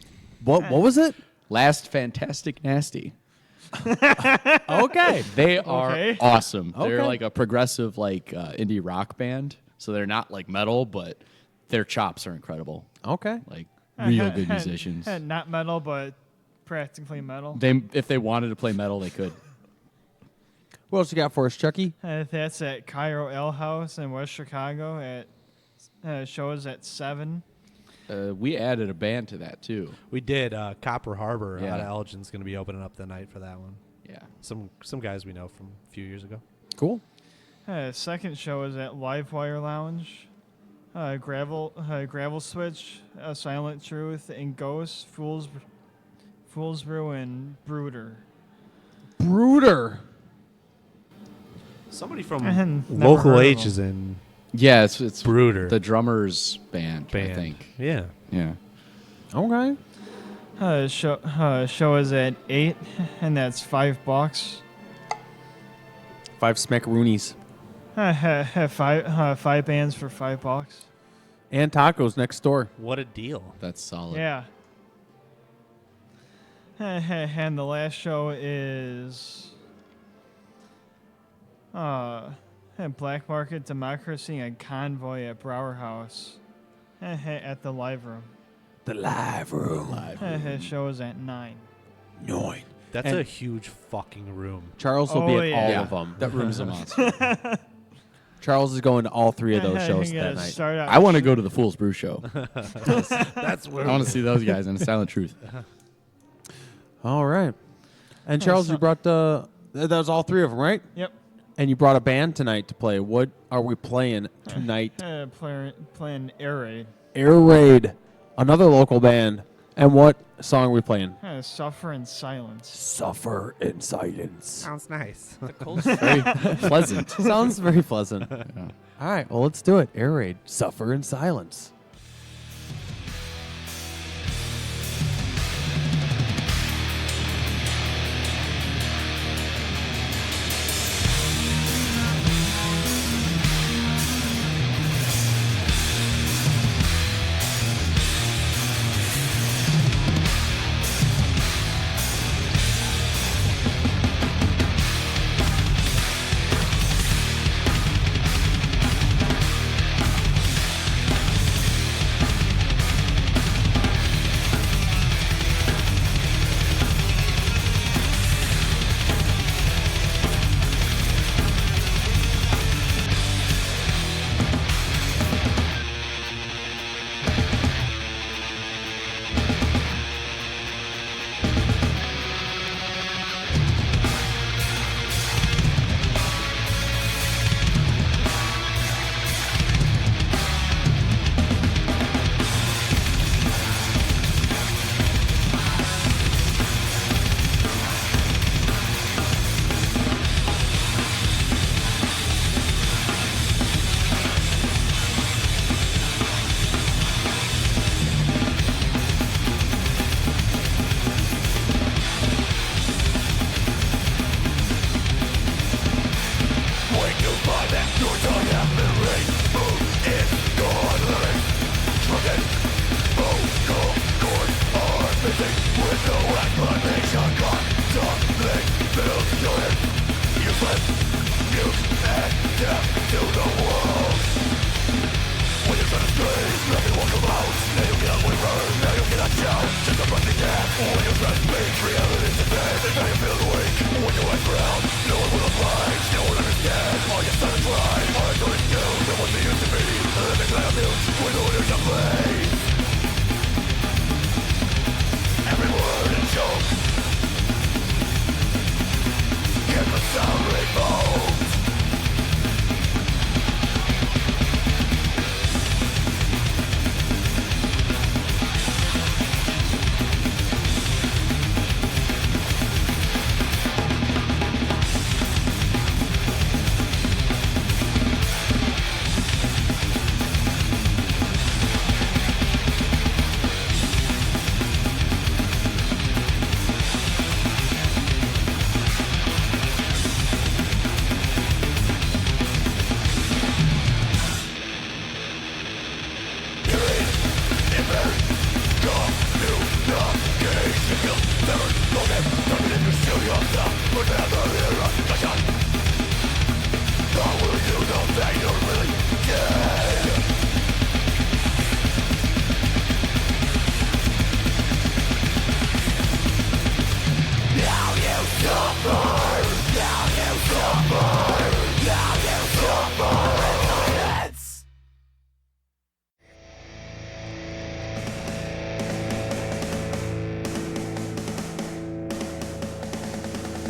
What was it? Last fantastic nasty. Okay. They are Okay. awesome. They're Okay. like a progressive like indie rock band. So they're not like metal, but their chops are incredible. Okay. Like real good musicians. Not metal, but practically metal. If they wanted to play metal, they could. What else you got for us, Chucky? That's at Cairo Ale House in West Chicago. At shows at 7. We added a band to that too. We did. Copper Harbor Yeah. out of Elgin's going to be opening up the night for that one. Yeah. Some guys we know from a few years ago. Cool. Second show is at Livewire Lounge. Gravel Switch, Silent Truth, and Ghost, Fool's Brew, and Brooder. Brooder. Somebody from Never Local heard of H them. is in Yeah, it's Brooder. the drummer's band, I think. Yeah. Yeah. Okay. Show is at 8, and that's $5. 5 smackaroonies. Five bands for $5. And tacos next door. What a deal. That's solid. Yeah. And the last show is Black Market Democracy and Convoy at Brower House at the Live Room. The live room. Show is at 9. 9. That's And a huge fucking room. Charles will be at yeah. all of them. That room's a monster. Charles is going to all 3 of those shows You that gotta night. start out I want to go to the Fool's Brew show. That's where I want to see those guys in Silent Truth. All right. And Charles, you brought that was all 3 of them, right? Yep. And you brought a band tonight to play. What are we playing tonight? Playing Air Raid. Air Raid, another local band. And what song are we playing? Suffer in Silence. Suffer in Silence. sounds nice. Very pleasant. Sounds very pleasant. All right, well, let's do it. Air Raid, Suffer in Silence.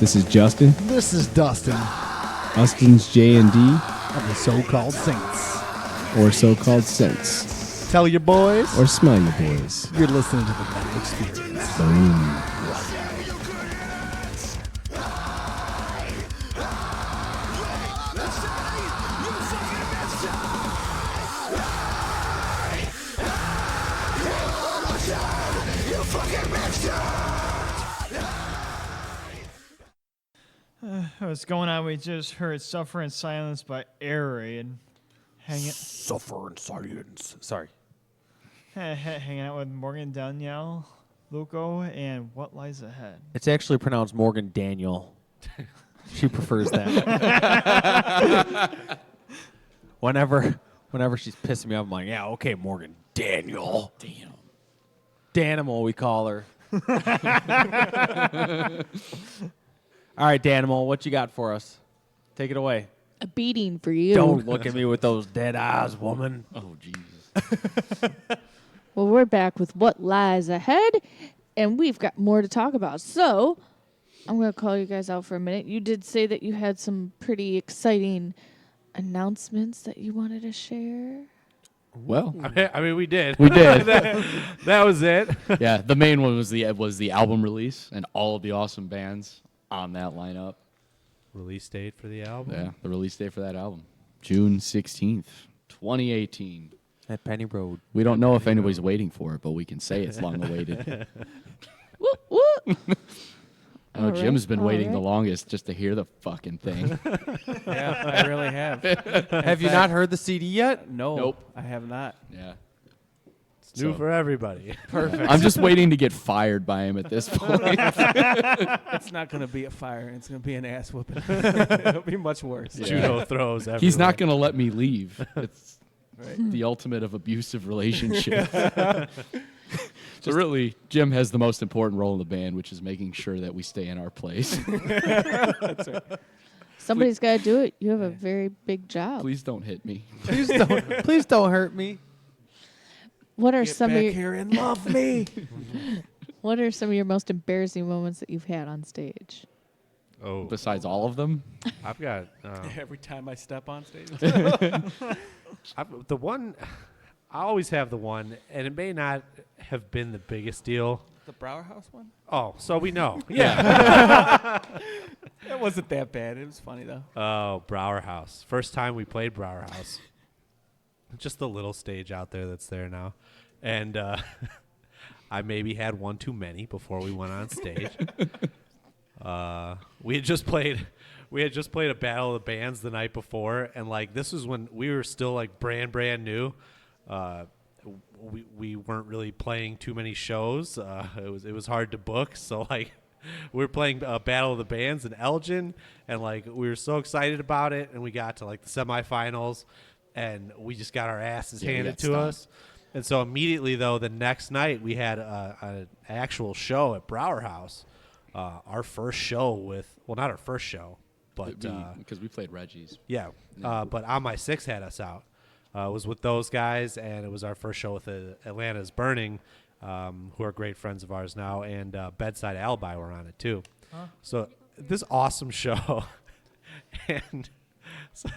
This is Justin. This is Dustin Austin's J&D, of the So-Called Saints. or so-called sense, Tell your boys. or smell your boys. You're listening to the Metal Experience. Boom. What's going on? We just heard Suffer in Silence by Air Raid. Suffer in silence. Sorry. Hanging out with Morgan, Danielle, Luco, and What Lies Ahead. It's actually pronounced Morgan Daniel. She prefers that. whenever she's pissing me off, I'm like, yeah, okay, Morgan Daniel. Damn. Danimal, we call her. All right, Danimal, what you got for us? Take it away. A beating for you. Don't look at me with those dead eyes, woman. Oh, Jesus. Well, we're back with What Lies Ahead, and we've got more to talk about. So, I'm going to call you guys out for a minute. You did say that you had some pretty exciting announcements that you wanted to share. Well, I mean, we did. We did. that was it. Yeah, the main one was the album release and all of the awesome bands on that lineup. Release date for the album? Yeah, the release date for that album, June 16th, 2018. At Penny Road. We don't know if anybody's waiting for it, but we can say it's long awaited. Whoop, whoop. I know Jim's been waiting the longest just to hear the fucking thing. Yeah, I really have. Have you not heard the CD yet? No. Nope. I have not. Yeah. It's new for everybody. Perfect. I'm just waiting to get fired by him at this point. It's not going to be a fire. It's going to be an ass whooping. It'll be much worse. Yeah. Judo throws everywhere. He's not going to let me leave. It's the ultimate of abusive relationship. So really, Jim has the most important role in the band, which is making sure that we stay in our place. That's right. Somebody's got to do it. You have a very big job. Please don't hit me. Please don't hurt me. What are Get some back of your here and love me. What are some of your most embarrassing moments that you've had on stage? Oh, Besides all of them, I've got Every time I step on stage. the one. I always have the one, and it may not have been the biggest deal. The Brower House one? Oh, so we know. Yeah. It wasn't that bad. It was funny, though. Oh, Brower House. First time we played Brower House. Just the little stage out there that's there now. And I maybe had one too many before we went on stage. We had just played a Battle of the Bands the night before, and like this was when we were still like brand new. We weren't really playing too many shows. It was hard to book, so like we were playing Battle of the Bands in Elgin, and like we were so excited about it, and we got to like the semifinals, and we just got our asses handed to us. And so immediately though, the next night we had an actual show at Brower House, our first show not our first show, but because we played Reggie's. Yeah, but On My Six had us out. It was with those guys, and it was our first show with Atlanta's Burning, who are great friends of ours now, and Bedside Alibi were on it too. Huh. So this awesome show, and so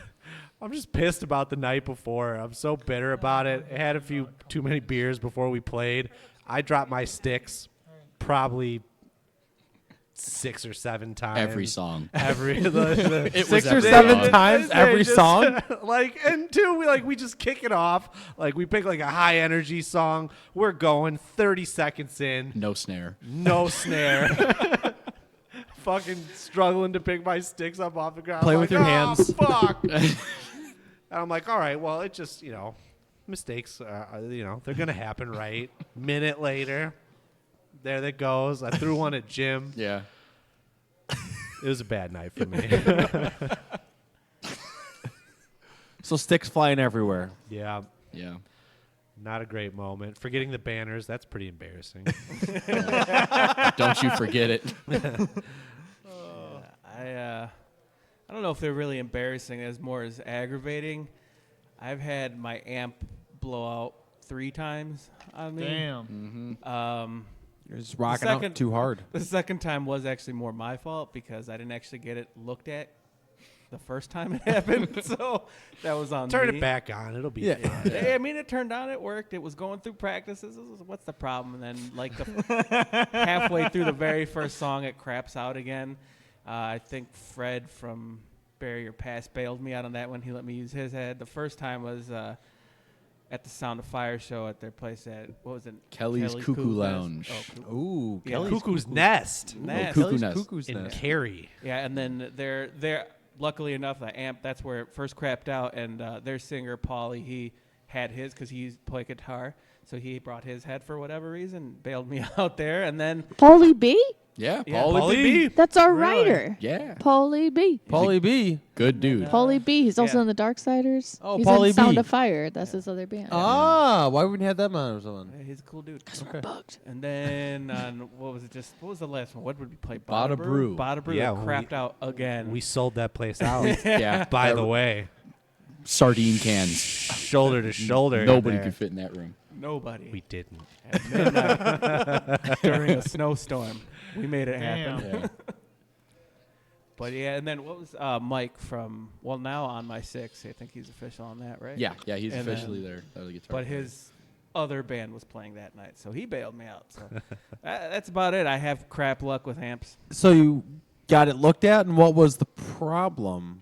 I'm just pissed about the night before. I'm so bitter about it. I had a few too many beers before we played. I dropped my sticks probably 6 or 7 times. Every song. It 6 or 7 times every song. Like, and two, we just kick it off. Like we pick like a high energy song. We're going 30 seconds in. No snare. Fucking struggling to pick my sticks up off the ground. Play with your hands. Fuck. And I'm like, all right, well, it just, mistakes, they're going to happen, right? Minute later, there that goes. I threw one at Jim. Yeah. It was a bad night for me. So sticks flying everywhere. Yeah. Yeah. Not a great moment. Forgetting the banners, that's pretty embarrassing. Don't you forget it. I don't know if they're really embarrassing as more as aggravating. I've had my amp blow out 3 times on me. Damn. Mm-hmm. You're just rocking out too hard. The second time was actually more my fault because I didn't actually get it looked at the first time it happened. So that was on Turn me. it back on. It'll be Yeah. fine. I mean, it turned on. It worked. It was going through practices. What's the problem? And then, like, halfway through the very first song, it craps out again. I think Fred from Bury Your Past bailed me out on that one. He let me use his head. The first time was at the Sound of Fire show at their place at, what was it? Kelly's Cuckoo Lounge. Ooh, Kelly's Cuckoo's Nest. Cuckoo Nest. Cuckoo's In Nest. Cary. Yeah, and then they're luckily enough, the amp, that's where it first crapped out, and their singer, Paulie, he had his because he played guitar, so he brought his head for whatever reason, bailed me out there, and then... Paulie B? Yeah, Yeah, Paulie B. That's our Really? writer. Yeah. Paulie B. Paulie B. Good dude. Paulie B. He's also yeah. in the Darksiders. Oh, He's Paulie in Sound B. of Fire. That's his other band. Ah, why wouldn't you have that on or something? Yeah, he's a cool dude. We're bugged. And then what was the last one? What would we play? Bada Brew. Bada Brew Yeah, crapped out again. We sold that place out. Yeah. By the way, Sardine cans. shoulder to shoulder. Nobody there. could fit in that room. Nobody. We didn't. At midnight during a snowstorm. We made it happen. Yeah. But yeah, and then what was Mike from, well, now On My Six. I think he's official on that, right? Yeah, he's And officially then- there. The guitar But player. his other band was playing that night, so he bailed me out. So that's about it. I have crap luck with amps. So you got it looked at, and what was the problem?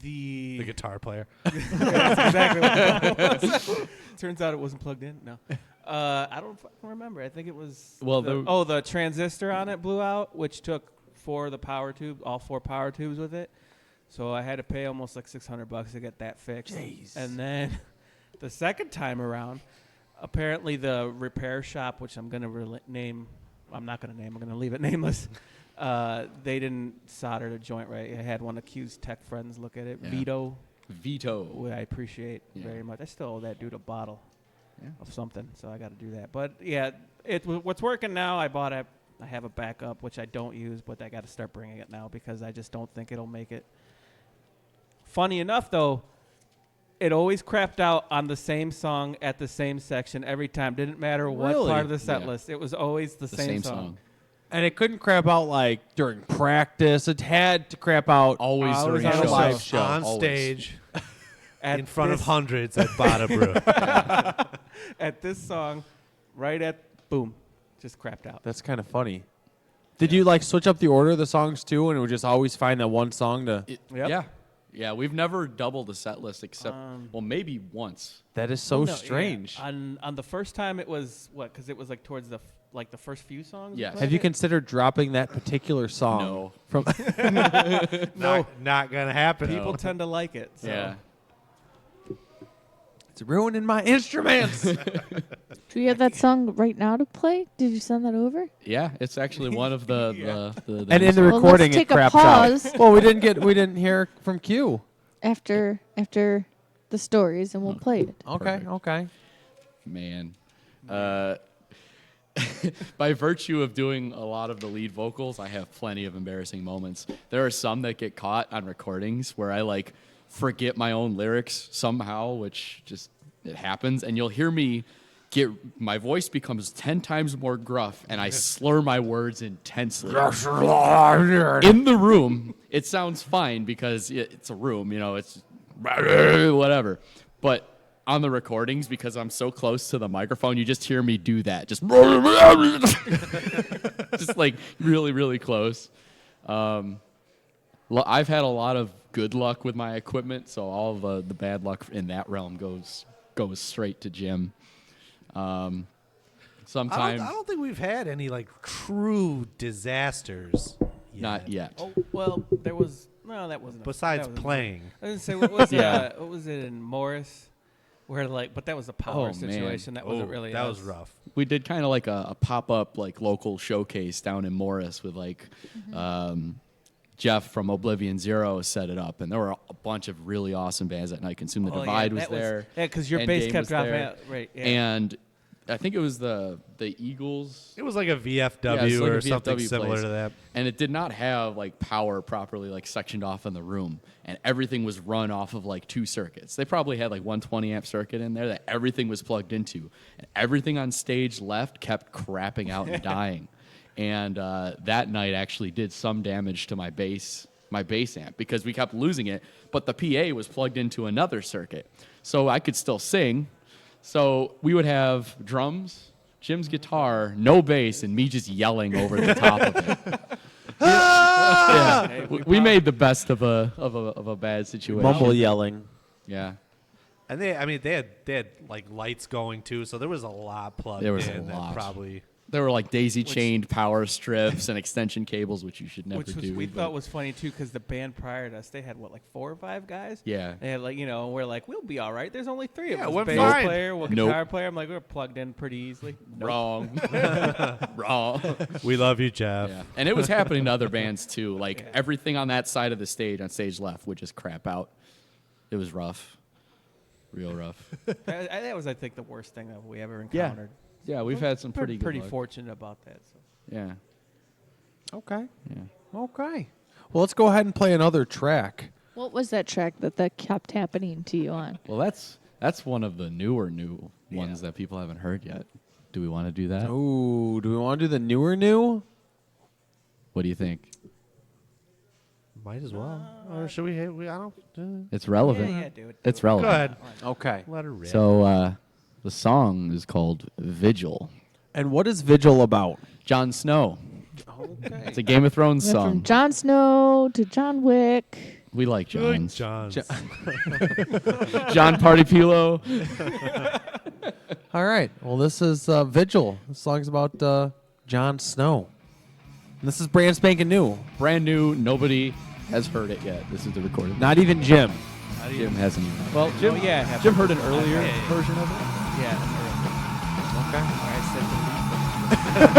The guitar player. That's exactly what it was. Turns out it wasn't plugged in. No. I don't fucking remember. I think it was Well, the transistor on it blew out, which took all 4 power tubes with it. So I had to pay almost like $600 to get that fixed. Jeez. And then the second time around, apparently the repair shop, which I'm going to name, I'm not going to name, I'm going to leave it nameless. They didn't solder the joint right. I had one of Q's tech friends look at it. Yeah. Vito, Veto. I appreciate Yeah. very much. I still owe that dude a bottle Yeah. of something, so I got to do that. But yeah, what's working now. I have a backup which I don't use, but I got to start bringing it now because I just don't think it'll make it. Funny enough, though, it always crapped out on the same song at the same section every time. Didn't matter what Really? part of the set Yeah. list. It was always the same song. And it couldn't crap out like during practice. It had to crap out Always during on a shows. live show. On Always. stage. At In front of this- hundreds at Bada Brew. At this song, right at boom, just crapped out. That's kind of funny. Did you like switch up the order of the songs too, and it would just always find that one song to? Yep. Yeah, we've never doubled the set list except, well, maybe once. That is so Well, no, yeah. strange. On the first time, it was what? Because it was like towards the the first few songs. we Yes. played Have you it? considered dropping that particular song? No. From No. Not gonna happen. People tend to like it. So. Yeah. It's ruining my instruments. Do you have that song right now to play? Did you send that over? Yeah, it's actually one of the And in the Well, let's recording, it take a crapped pause. out. Well, we didn't hear from Q. After the stories, and we'll play it. Okay, okay. Man. By virtue of doing a lot of the lead vocals, I have plenty of embarrassing moments. There are some that get caught on recordings where I like forget my own lyrics somehow, which just it happens, and you'll hear me my voice becomes 10 times more gruff and I slur my words intensely. In the room, it sounds fine because it's a room, it's whatever. But on the recordings, because I'm so close to the microphone, you just hear me do that. Just like really, really close. I've had a lot of good luck with my equipment, so all of the bad luck in that realm goes straight to Jim. Sometimes I don't think we've had any like true disasters. Not yet. Oh well, there was that wasn't. Besides that was playing. I was gonna say what was Yeah. what was it in Morris, where but that was a power situation. That wasn't really. That us. was rough. We did kind of like a pop-up like local showcase down in Morris with like Jeff from Oblivion Zero set it up, and there were a bunch of really awesome bands that night. Consume the Oh, yeah, Divide was that was- there. yeah, 'cause your Endgame bass kept was dropping there. out, right, yeah. And I think it was the Eagles. It was like a VFW Yeah, it was like or a something VFW similar place. to that. And it did not have like power properly like sectioned off in the room, and everything was run off of like 2 circuits. They probably had like 120 amp circuit in there that everything was plugged into, and everything on stage left kept crapping out and dying. And that night actually did some damage to my bass amp because we kept losing it, but the PA was plugged into another circuit, so I could still sing. So we would have drums, Jim's guitar, no bass, and me just yelling over the top of it. Yeah, we made the best of a bad situation. Mumble yelling. Yeah. And they had like lights going too, so there was a lot plugged There was in. a that lot. Probably. There were like daisy chained power strips and extension cables, which you should never do. We thought was funny too, because the band prior to us, they had what, like 4 or 5 guys. Yeah. They had like, you know, we're like, we'll be all right. There's only 3 of Yeah, us. we're Bass fine. player, one Nope. guitar player. I'm like, we're plugged in pretty easily. Nope. Wrong. Wrong. We love you, Jeff. Yeah. And it was happening to other bands too. Like everything on that side of the stage, on stage left, would just crap out. It was rough. Real rough. that was, I think, the worst thing that we ever encountered. Yeah, we've had some pretty good pretty luck. fortunate about that. So. Yeah. Okay. Yeah. Okay. Well, let's go ahead and play another track. What was that track that kept happening to you on? Well, that's one of the new ones that people haven't heard yet. Do we want to do that? Ooh, do we want to do the new? What do you think? Might as well. Or should we? I don't. It's relevant. Yeah, do it. It's relevant. Go ahead. Okay. Let her rip. So the song is called Vigil. And what is Vigil about? Jon Snow. Okay. It's a Game of Thrones Went song. from Jon Snow to John Wick. We like John's. John's. John Party Pilo. All right. Well, this is Vigil. This song's about Jon Snow. And this is brand spanking new. Brand new. Nobody has heard it yet. This is the recording. Not even Jim. Jim hasn't even. Well, Jim, yeah, Jim heard an earlier version of it. Yeah. Okay. All right, set the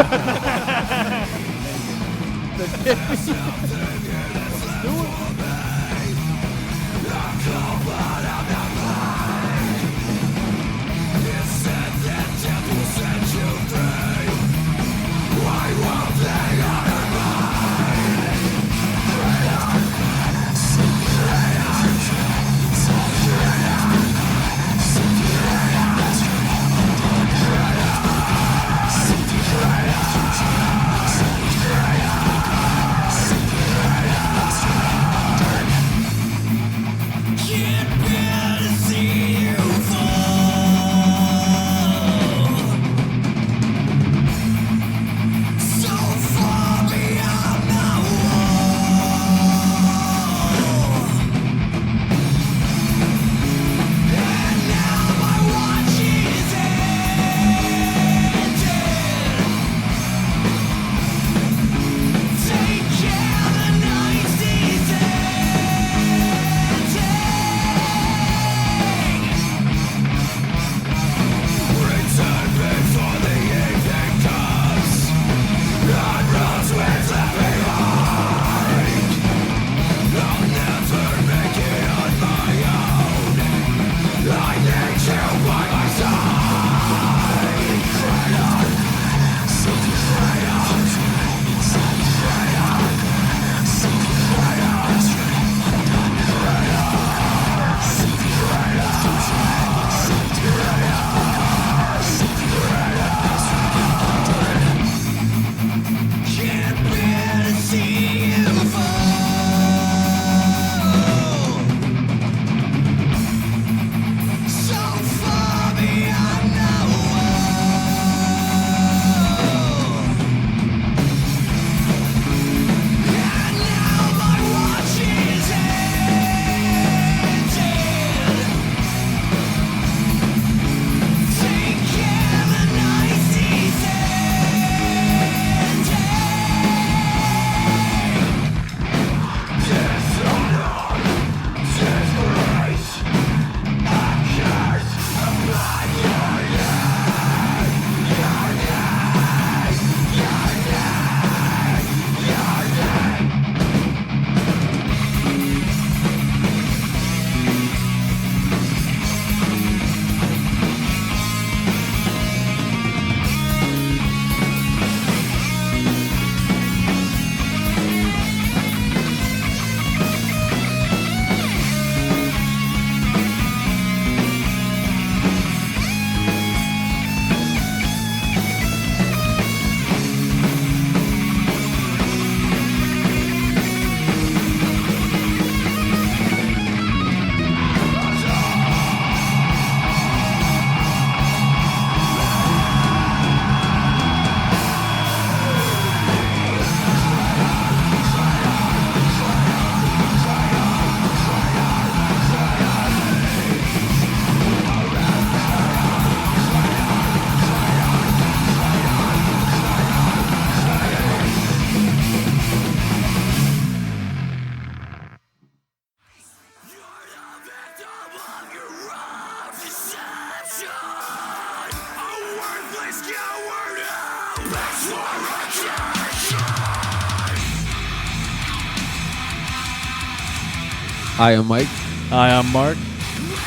I am Mike. Hi, I'm Mark.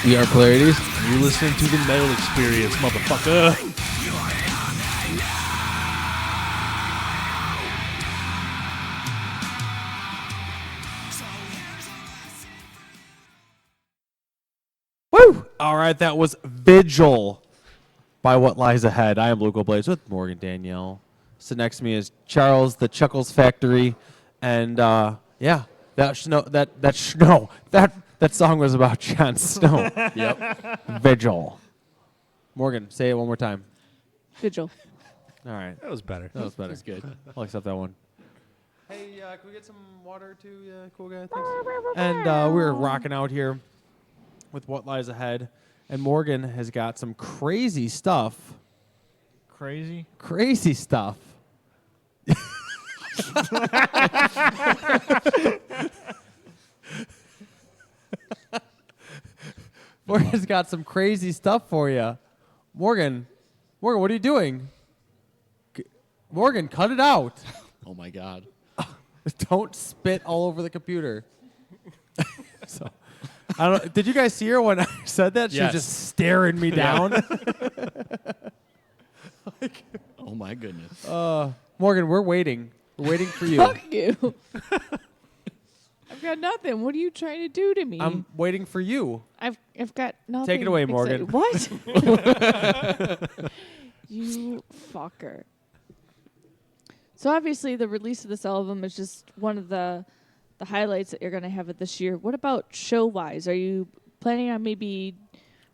We are Polarities. You're listening to the Metal Experience, motherfucker. Woo! All right, that was Vigil by What Lies Ahead. I am Luke Blaze with Morgan Danielle. So next to me is Charles, the Chuckles Factory, and yeah, that song was about Jon Snow. Yep. Vigil. Morgan, say it one more time. Vigil. All right. That was better. That was better. That's good. I'll accept that one. Hey, can we get some water too? Yeah, cool guy. Thanks. And we're rocking out here with What Lies Ahead. And Morgan has got some crazy stuff. Crazy? Crazy stuff. Morgan's got some crazy stuff for you. Morgan, what are you doing? Morgan, cut it out. Oh my God. Don't spit all over the computer. So, I don't. Did you guys see her when I said that? She was just staring me down. Oh my goodness. Morgan, we're waiting. We're waiting for you. Fuck you. I've got nothing. What are you trying to do to me? I'm waiting for you. I've got nothing. Take it away, Morgan. What? You fucker. So obviously the release of this album is just one of the highlights that you're going to have it this year. What about show-wise? Are you planning on maybe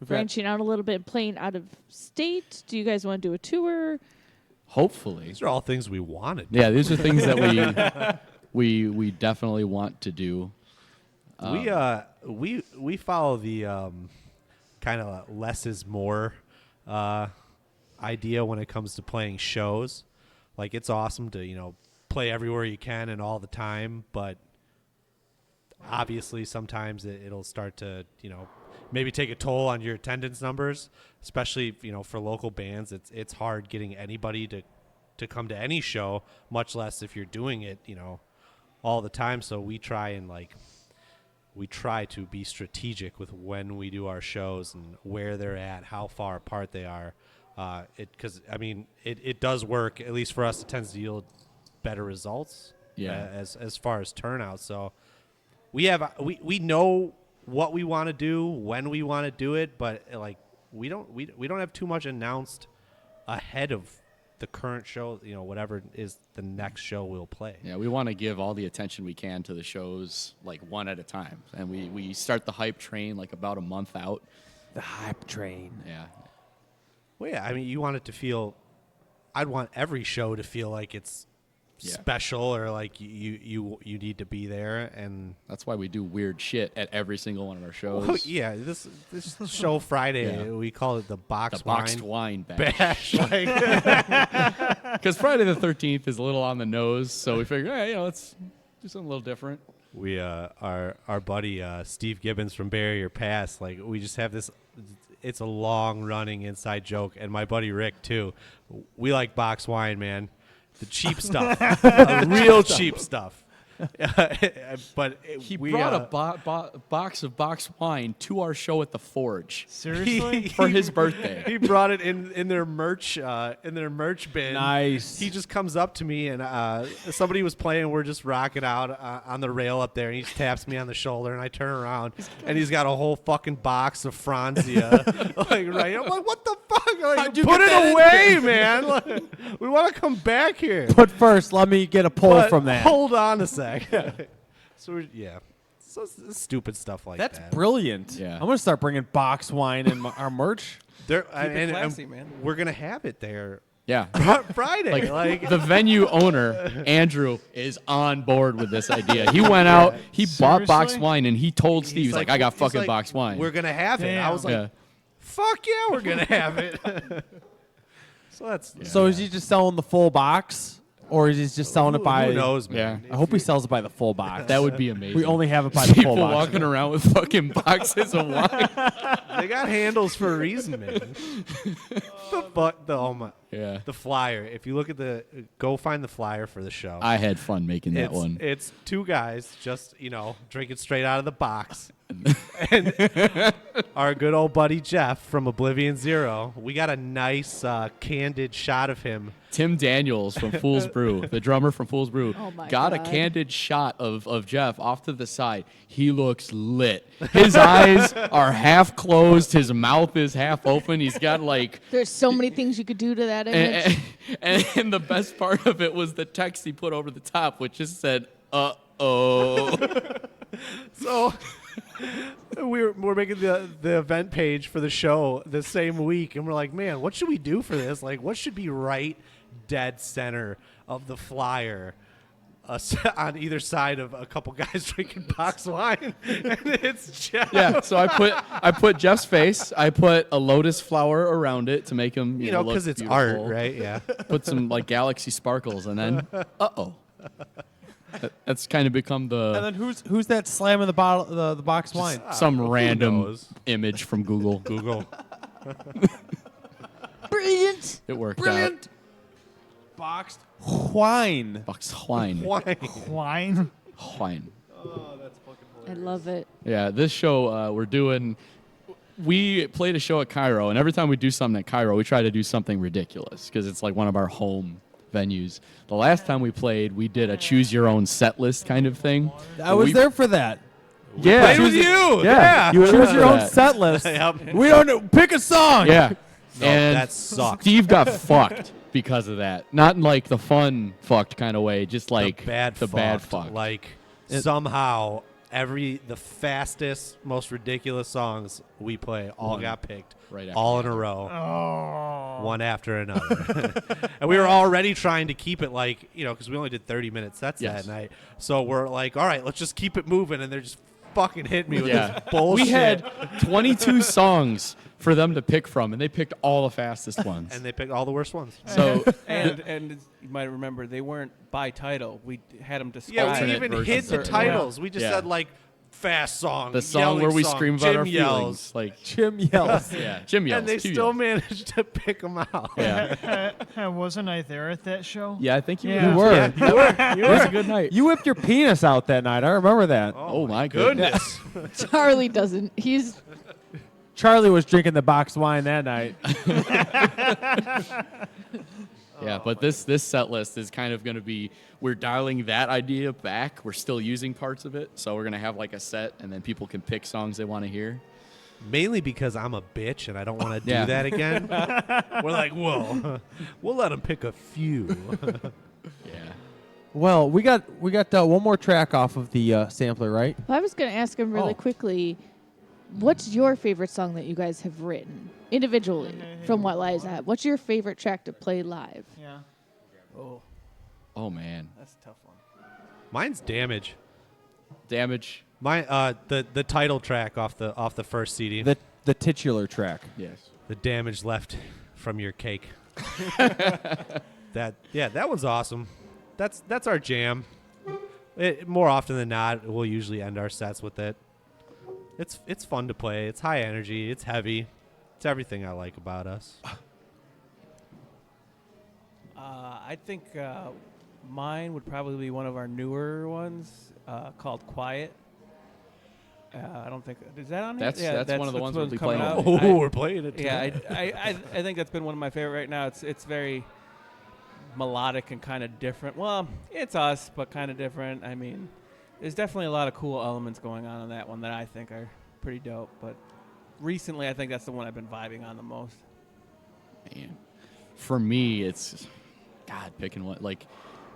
branching out a little bit and playing out of state? Do you guys want to do a tour? Hopefully. These are all things we wanted. Yeah, these are things that we definitely want to do. We follow the kind of less is more idea when it comes to playing shows. Like, it's awesome to play everywhere you can and all the time, but obviously sometimes it'll start to maybe take a toll on your attendance numbers, especially for local bands. It's hard getting anybody to come to any show, much less if you're doing it all the time. So we try to be strategic with when we do our shows and where they're at, how far apart they are. Because it does work. At least for us, it tends to yield better results. Yeah. As far as turnout. So we know what we want to do, when we want to do it, but we don't have too much announced ahead of the current show. Whatever is the next show we'll play. Yeah, we want to give all the attention we can to the shows, one at a time, and we start the hype train about a month out. The hype train. Yeah. Well, yeah, you want it to feel. I'd want every show to feel like it's special, or like you need to be there, and that's why we do weird shit at every single one of our shows. Well, yeah, this show Friday, we call it the boxed wine bash. Because Friday the 13th is a little on the nose, so we figured, let's do something a little different. We our buddy Steve Gibbons from Barrier Pass, we just have this. It's a long running inside joke, and my buddy Rick too. We like box wine, man. The cheap stuff, real cheap stuff. But he brought a box of boxed wine to our show at the Forge. Seriously? For his birthday. He brought it in their merch bin. Nice. He just comes up to me, and somebody was playing. We're just rocking out on the rail up there, and he just taps me on the shoulder, and I turn around, and he's got a whole fucking box of Franzia. Right? I'm like, what the fuck? Put it away, man. We want to come back here. But first, let me get a pull from that. Hold on a sec. So stupid stuff like that. That's brilliant. Yeah. I'm gonna start bringing box wine in our merch. Classy, man. We're gonna have it there. Yeah. Friday. The venue owner, Andrew, is on board with this idea. He went out, he bought boxed wine, and he told Steve, he's like, I got fucking boxed wine. We're gonna have it. I was like, fuck yeah, we're gonna have it. So is he just selling the full box? Or is he just selling it by? Who knows, man? I hope he sells it by the full box. That would be amazing. We only have it by the full People box. walking around with fucking boxes of wine. They got handles for a reason, man. The flyer. If you look at go find the flyer for the show. I had fun making that one. It's two guys just drinking straight out of the box, and our good old buddy Jeff from Oblivion Zero. We got a nice candid shot of him. Tim Daniels from Fool's Brew, the drummer from Fool's Brew, got a candid shot of Jeff off to the side. He looks lit. His eyes are half closed. His mouth is half open. He's got like... There's so many things you could do to that image. And the best part of it was the text he put over the top, which just said, uh-oh. So... We're making the event page for the show the same week, and we're like, man, what should we do for this? Like, what should be right dead center of the flyer on either side of a couple guys drinking box wine? And it's Jeff. Yeah, so I put Jeff's face. I put a lotus flower around it to make him, you know, because look it's beautiful. art, right? Yeah. Put some like galaxy sparkles, and then uh-oh. That's kind of become the... And then who's that slamming the bottle, the box wine? Some random image from Google. Brilliant. It worked Brilliant. Boxed wine. Boxed wine. Wine. Wine. Oh, that's fucking hilarious. I love it. Yeah, this show we played a show at Cairo, and every time we do something at Cairo, we try to do something ridiculous because it's like one of our home venues. The last time we played, we did a choose your own set list kind of thing. I was there for that. Yeah, played with you. Yeah, You choose your own that. set list. Yep. We don't know. Pick a song. Yeah, No, and that sucks. Steve got fucked because of that. Not in like the fun fucked kind of way, just like the bad fuck. Like somehow the fastest, most ridiculous songs we play all got picked right after all in a row, one after another. And we were already trying to keep it like, because we only did 30-minute sets that night. So we're like, all right, let's just keep it moving. And they're just fucking hitting me with this bullshit. We had 22 songs for them to pick from, and they picked all the fastest ones. And they picked all the worst ones. So and you might remember they weren't by title. We had them described. Yeah, we even hid the titles. We just said like fast song, the song where we scream about our feelings, like Jim yells. Yeah, Jim yells. And they Q still yells. managed to pick them out. Yeah, Wasn't I there at that show? yeah, I think you Yeah. were. You were. It was a good night. You whipped your penis out that night. I remember that. Oh my goodness. Charlie doesn't. He's Charlie was drinking the box wine that night. Yeah, but this set list is kind of going to be, we're dialing that idea back. We're still using parts of it, so we're going to have like a set, and then people can pick songs they want to hear. Mainly because I'm a bitch and I don't want to do Yeah. that again. We're like, whoa, we'll let them pick a few. Yeah. Well, we got one more track off of the sampler, right? Well, I was going to ask him really quickly, what's your favorite song that you guys have written individually from What Lies Ahead? What's your favorite track to play live? Yeah. Oh man. That's a tough one. Mine's Damage. Damage. My the title track off the first CD. The titular track. Yes. The damage left from your cake. that one's awesome. That's our jam. More often than not, we'll usually end our sets with it. It's fun to play. It's high energy. It's heavy. It's everything I like about us. I think mine would probably be one of our newer ones called Quiet. I don't think is that on here? That's one of the ones we'll be coming playing. out. Oh, we're playing it. Yeah, I think that's been one of my favorite right now. It's very melodic and kind of different. Well, it's us, but kind of different. I mean, there's definitely a lot of cool elements going on in that one that I think are pretty dope. But recently, I think that's the one I've been vibing on the most. Man. For me, it's picking one. Like,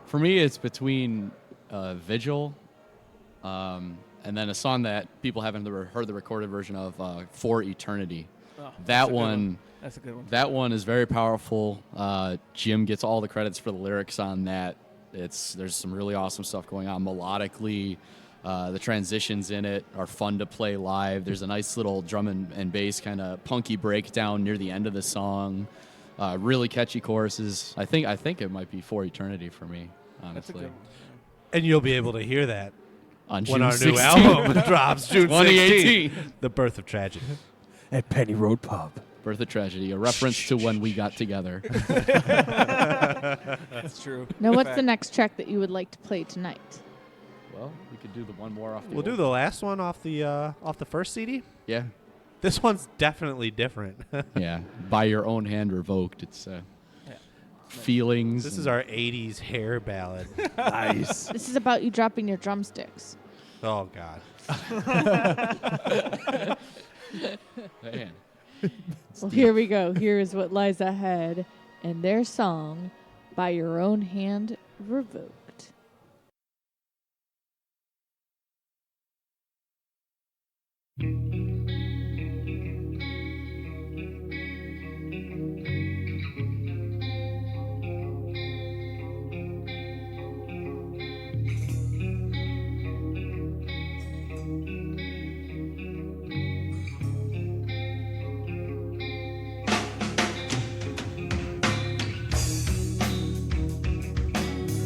for me, it's between Vigil, and then a song that people haven't heard the recorded version of, For Eternity. Oh, That one. That's a good one. That one is very powerful. Jim gets all the credits for the lyrics on that. There's some really awesome stuff going on melodically. The transitions in it are fun to play live. There's a nice little drum and bass kind of punky breakdown near the end of the song. Really catchy choruses. I think it might be For Eternity for me, honestly. That's a good one. And you'll be able to hear that On when June our 16th. new album drops, June 2018. 16th. The Birth of Tragedy. At Penny Road Pub. Birth of Tragedy, a reference to when we got together. That's true. Now, what's the next track that you would like to play tonight? Well, we could do the one more off the We'll do the last one off the first CD. Yeah. This one's definitely different. Yeah. By Your Own Hand Revoked. It's feelings. This is our 80s hair ballad. Nice. This is about you dropping your drumsticks. Oh, God. Man. Well, here we go. Here is what lies ahead and their song, By Your Own Hand Revoked.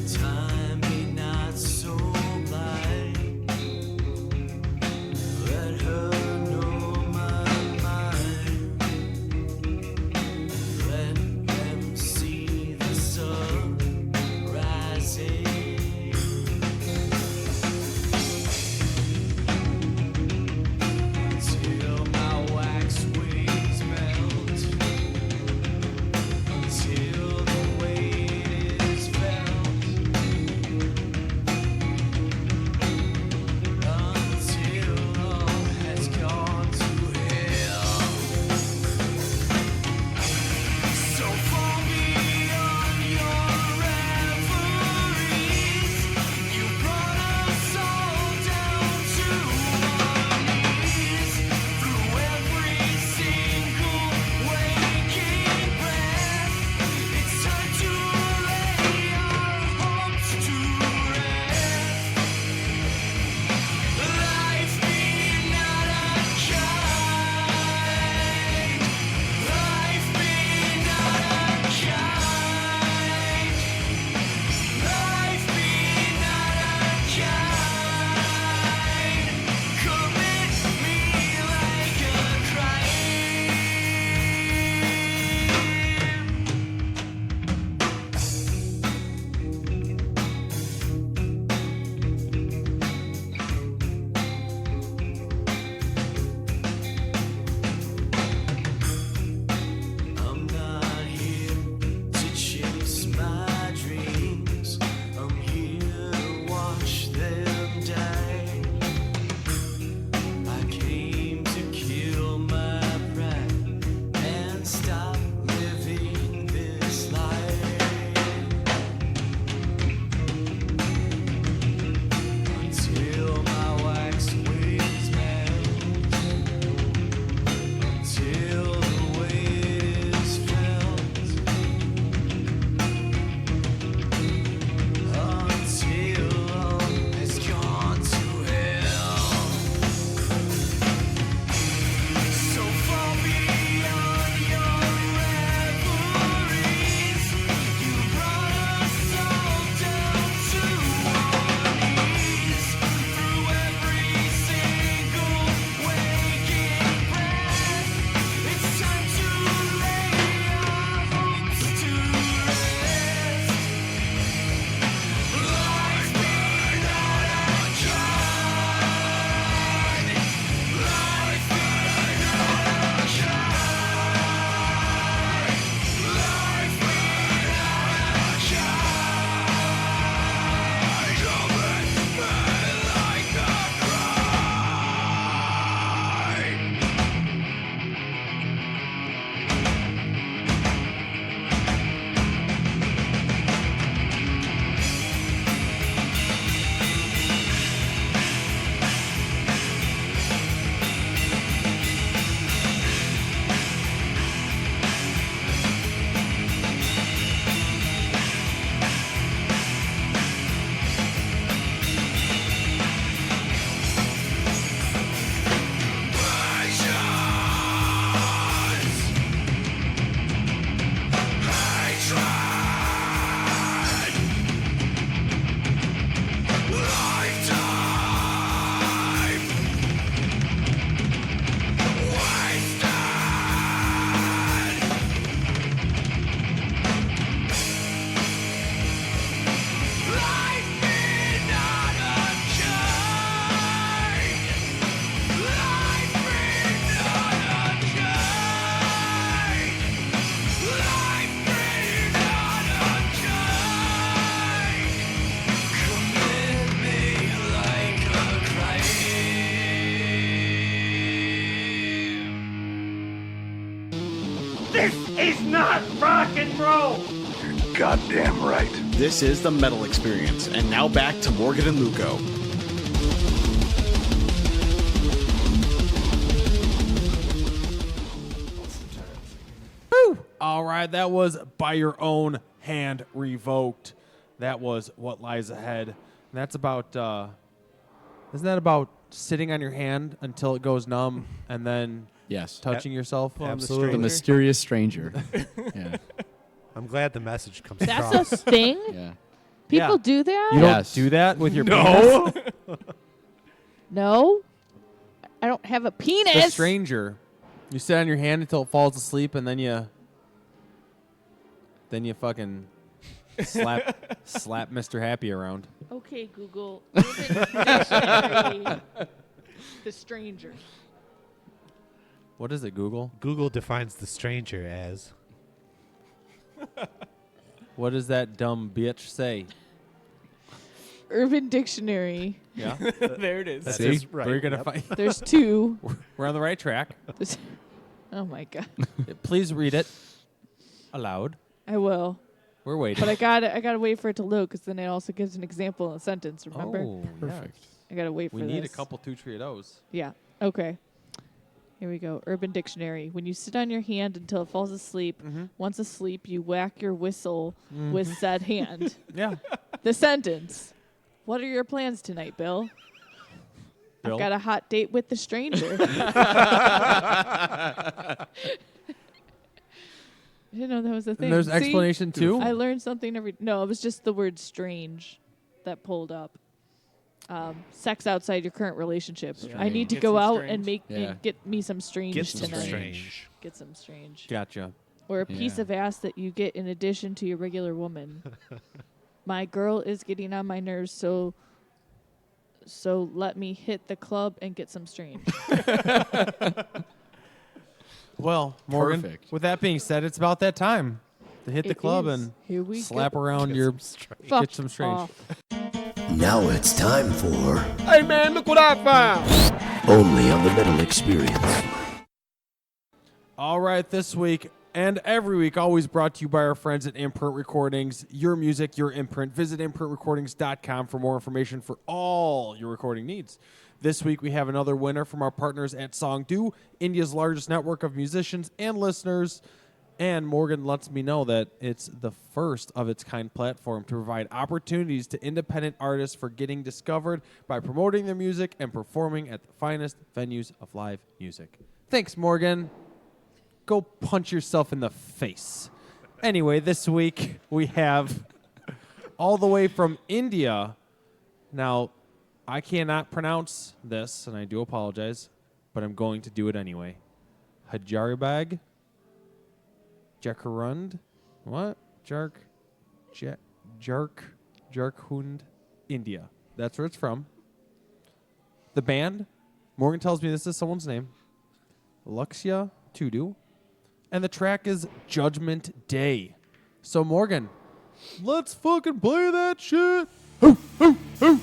Time be not so blind. Let her know. This is not rock and roll! You're goddamn right. This is the Metal Experience. And now back to Morgan and Luco. Woo! All right, that was By Your Own Hand Revoked. That was What Lies Ahead. And that's about, isn't that about sitting on your hand until it goes numb and then Yes. touching yourself? Absolutely. The mysterious stranger. Yeah. I'm glad the message comes That's across. a thing? Yeah. People Yeah. do that? You don't Yes. do that with your No. penis? No. I don't have a penis. The stranger. You sit on your hand until it falls asleep, and then you fucking slap Mr. Happy around. Okay, Google. Urban Dictionary. The stranger. What is it, Google? Google defines the stranger as. What does that dumb bitch say? Urban Dictionary. Yeah. There it is. That's See? just right. We're gonna Yep. find. There's two. We're on the right track. Oh my god. Please read it aloud. I will. We're waiting. But I gotta wait for it to load because then it also gives an example in a sentence. Remember? Oh, perfect. I gotta wait We for need this. a couple two triados. Yeah. Okay. Here we go. Urban Dictionary. When you sit on your hand until it falls asleep, once asleep, you whack your whistle with said hand. Yeah. The sentence. What are your plans tonight, Bill? Bill? I've got a hot date with the stranger. I didn't know that was a thing. there's See? explanation too? I learned something every. No, it was just the word strange that pulled up. Sex outside your current relationship. I need to Get go some out strange. and make Yeah. and get me some strange Get some tonight. strange. Get some strange. Gotcha. Or a piece Yeah. of ass that you get in addition to your regular woman. My girl is getting on my nerves, so let me hit the club and get some strange. Well, Morgan, Perfect. with that being said, it's about that time to hit the It club is. and Here we slap go. around Get your some strange. Fuck get some strange. off. Now it's time for Hey man, look what I found! Only on the Metal Experience. All right, this week and every week, always brought to you by our friends at Imprint Recordings. Your music, your imprint. Visit imprintrecordings.com for more information for all your recording needs. This week, we have another winner from our partners at Songdo, India's largest network of musicians and listeners. And Morgan lets me know that it's the first of its kind platform to provide opportunities to independent artists for getting discovered by promoting their music and performing at the finest venues of live music. Thanks, Morgan. Go punch yourself in the face. Anyway, this week we have all the way from India. Now, I cannot pronounce this, and I do apologize, but I'm going to do it anyway. Hajaribag. Jacarund? What? Jarkhund, India. That's where it's from. The band, Morgan tells me this is someone's name. Luxia Tudu. And the track is Judgment Day. So, Morgan, let's fucking play that shit. Hoo, hoo, hoo.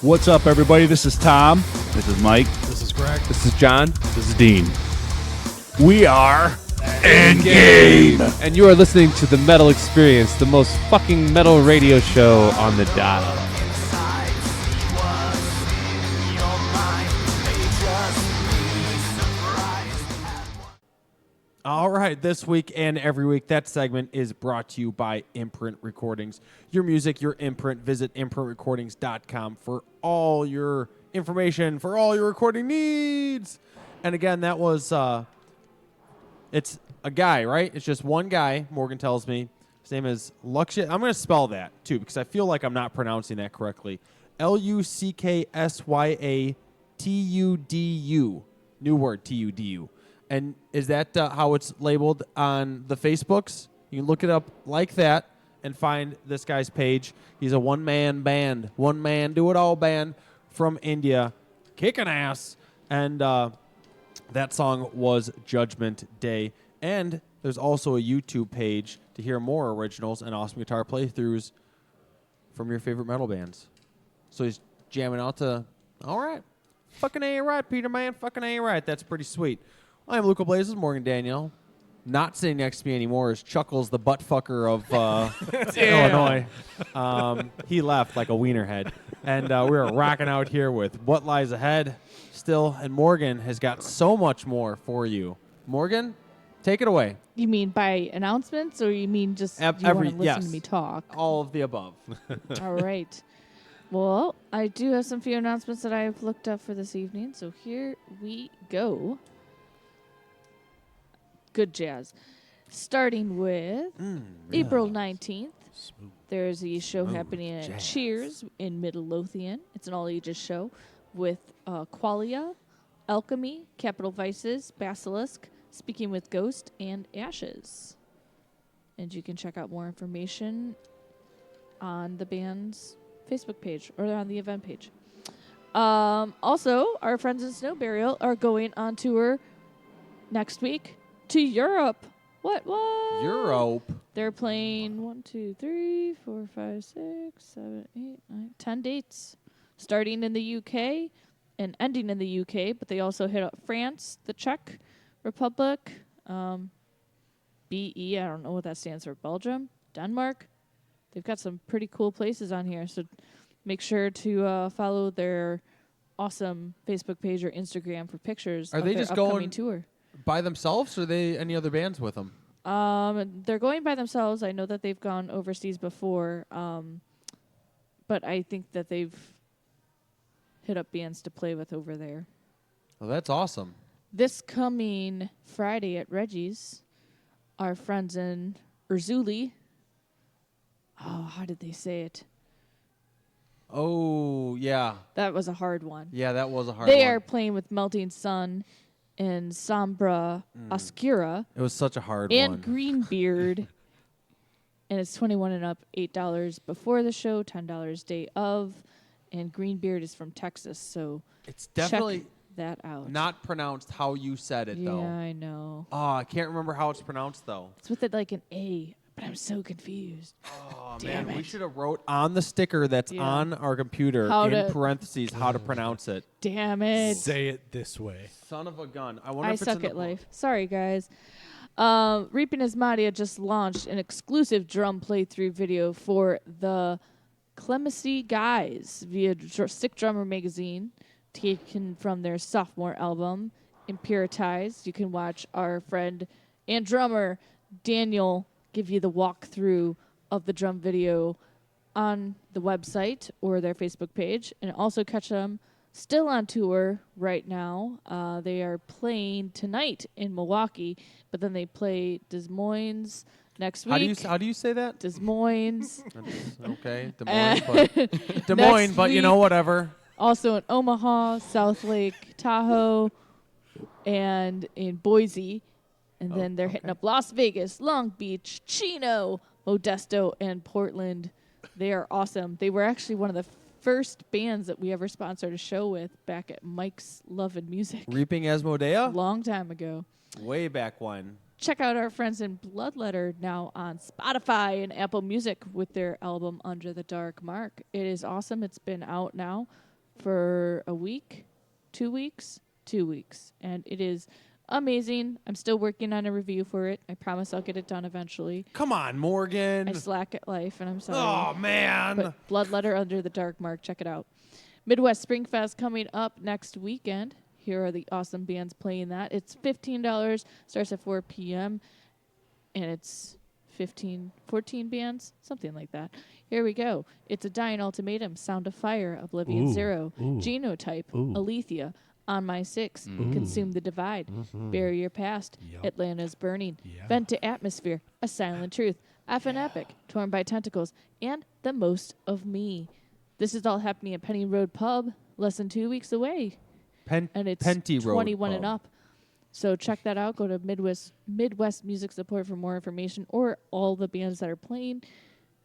What's up, everybody? This is Tom. This is Mike. This is Greg. This is John. This is Dean. We are Endgame. And you are listening to The Metal Experience, the most fucking metal radio show on the dial. All right, this week and every week, that segment is brought to you by Imprint Recordings. Your music, your imprint. Visit imprintrecordings.com for all your information, for all your recording needs. And again, that was, it's a guy, right? It's just one guy, Morgan tells me. His name is Luksha. I'm going to spell that, too, because I feel like I'm not pronouncing that correctly. L-U-C-K-S-Y-A-T-U-D-U. New word, T-U-D-U. And is that how it's labeled on the Facebooks? You can look it up like that and find this guy's page. He's a one-man band, one-man do-it-all band from India, kicking ass. And that song was Judgment Day. And there's also a YouTube page to hear more originals and awesome guitar playthroughs from your favorite metal bands. So he's jamming out to, all right, fucking A right, Peter, man, fucking A right. That's pretty sweet. I'm Luca Blazes, Morgan Danielle. Not sitting next to me anymore is Chuckles, the butt fucker of Illinois. He left like a wiener head. And we're rocking out here with What Lies Ahead still. And Morgan has got so much more for you. Morgan, take it away. You mean by announcements, or you mean just you want to listen to me talk? All of the above. All right. Well, I do have some few announcements that I've looked up for this evening, so here we go. Good jazz. Starting with April 19th, there's a show happening at Cheers in Midlothian. It's an all-ages show with Qualia, Alchemy, Capital Vices, Basilisk, Speaking with Ghost, and Ashes. And you can check out more information on the band's Facebook page or on the event page. Also, our friends in Snow Burial are going on tour next week to Europe. What? Europe? They're playing 1, 2, 3, 4, 5, 6, 7, 8, 9, 10 dates, starting in the UK and ending in the UK, but they also hit up France, the Czech Republic, BE, I don't know what that stands for, Belgium, Denmark. They've got some pretty cool places on here, so make sure to follow their awesome Facebook page or Instagram for pictures of their upcoming tour. By themselves, or are they any other bands with them? They're going by themselves. I know that they've gone overseas before, but I think that they've hit up bands to play with over there. Well, that's awesome. This coming Friday at Reggie's, our friends in Urzuli. Oh, how did they say it? Oh, yeah. That was a hard one. Yeah, that was a hard one. They are playing with Melting Sun and Sombra Oscura. It was such a hard one. And Greenbeard. And it's 21 and up, $8 before the show, $10 day of. And Greenbeard is from Texas, so it's definitely check that out. Not pronounced how you said it, though. Yeah, I know. Oh, I can't remember how it's pronounced, though. It's with it like an A, but I'm so confused. Oh, Damn man. it. We should have wrote on the sticker that's on our computer in parentheses how to pronounce it. Damn it. Say it this way. Son of a gun. I wonder I if it's suck in at life. Sorry, guys. Reaping Asmadia just launched an exclusive drum playthrough video for the Clemency Guys via Sick Drummer magazine. taken from their sophomore album, Impuritized. You can watch our friend and drummer Daniel give you the walkthrough of the drum video on the website or their Facebook page, and also catch them still on tour right now. They are playing tonight in Milwaukee, but then they play Des Moines next week. How do you say that? Des Moines. Okay, Des Moines, but Des Moines, but you know, whatever. Also in Omaha, South Lake, Tahoe, and in Boise. And then they're hitting up Las Vegas, Long Beach, Chino, Modesto, and Portland. They are awesome. They were actually one of the first bands that we ever sponsored a show with back at Mike's Love and Music. Reaping Asmodea? Long time ago. Way back when. Check out our friends in Bloodletter now on Spotify and Apple Music with their album Under the Dark Mark. It is awesome. It's been out now for a week, 2 weeks, 2 weeks. And it is amazing. I'm still working on a review for it. I promise I'll get it done eventually. Come on, Morgan. I slack at life, and I'm sorry. Oh, man. But Bloodletter Under the Dark Mark, check it out. Midwest Spring Fest coming up next weekend. Here are the awesome bands playing that. It's $15, starts at 4 p.m., and it's 14 bands, something like that. Here we go. It's a Dying Ultimatum, Sound of Fire, Oblivion Zero, Genotype, Alethea, On My Six, Consume the Divide, Bury Your Past, Atlanta's Burning, Vent to Atmosphere, A Silent Truth, F and Epic, Torn by Tentacles, and The Most of Me. This is all happening at Penny Road Pub, less than 2 weeks away. And it's Penty Road 21 and Pub. up. So check that out. Go to Midwest Music Support for more information, or all the bands that are playing.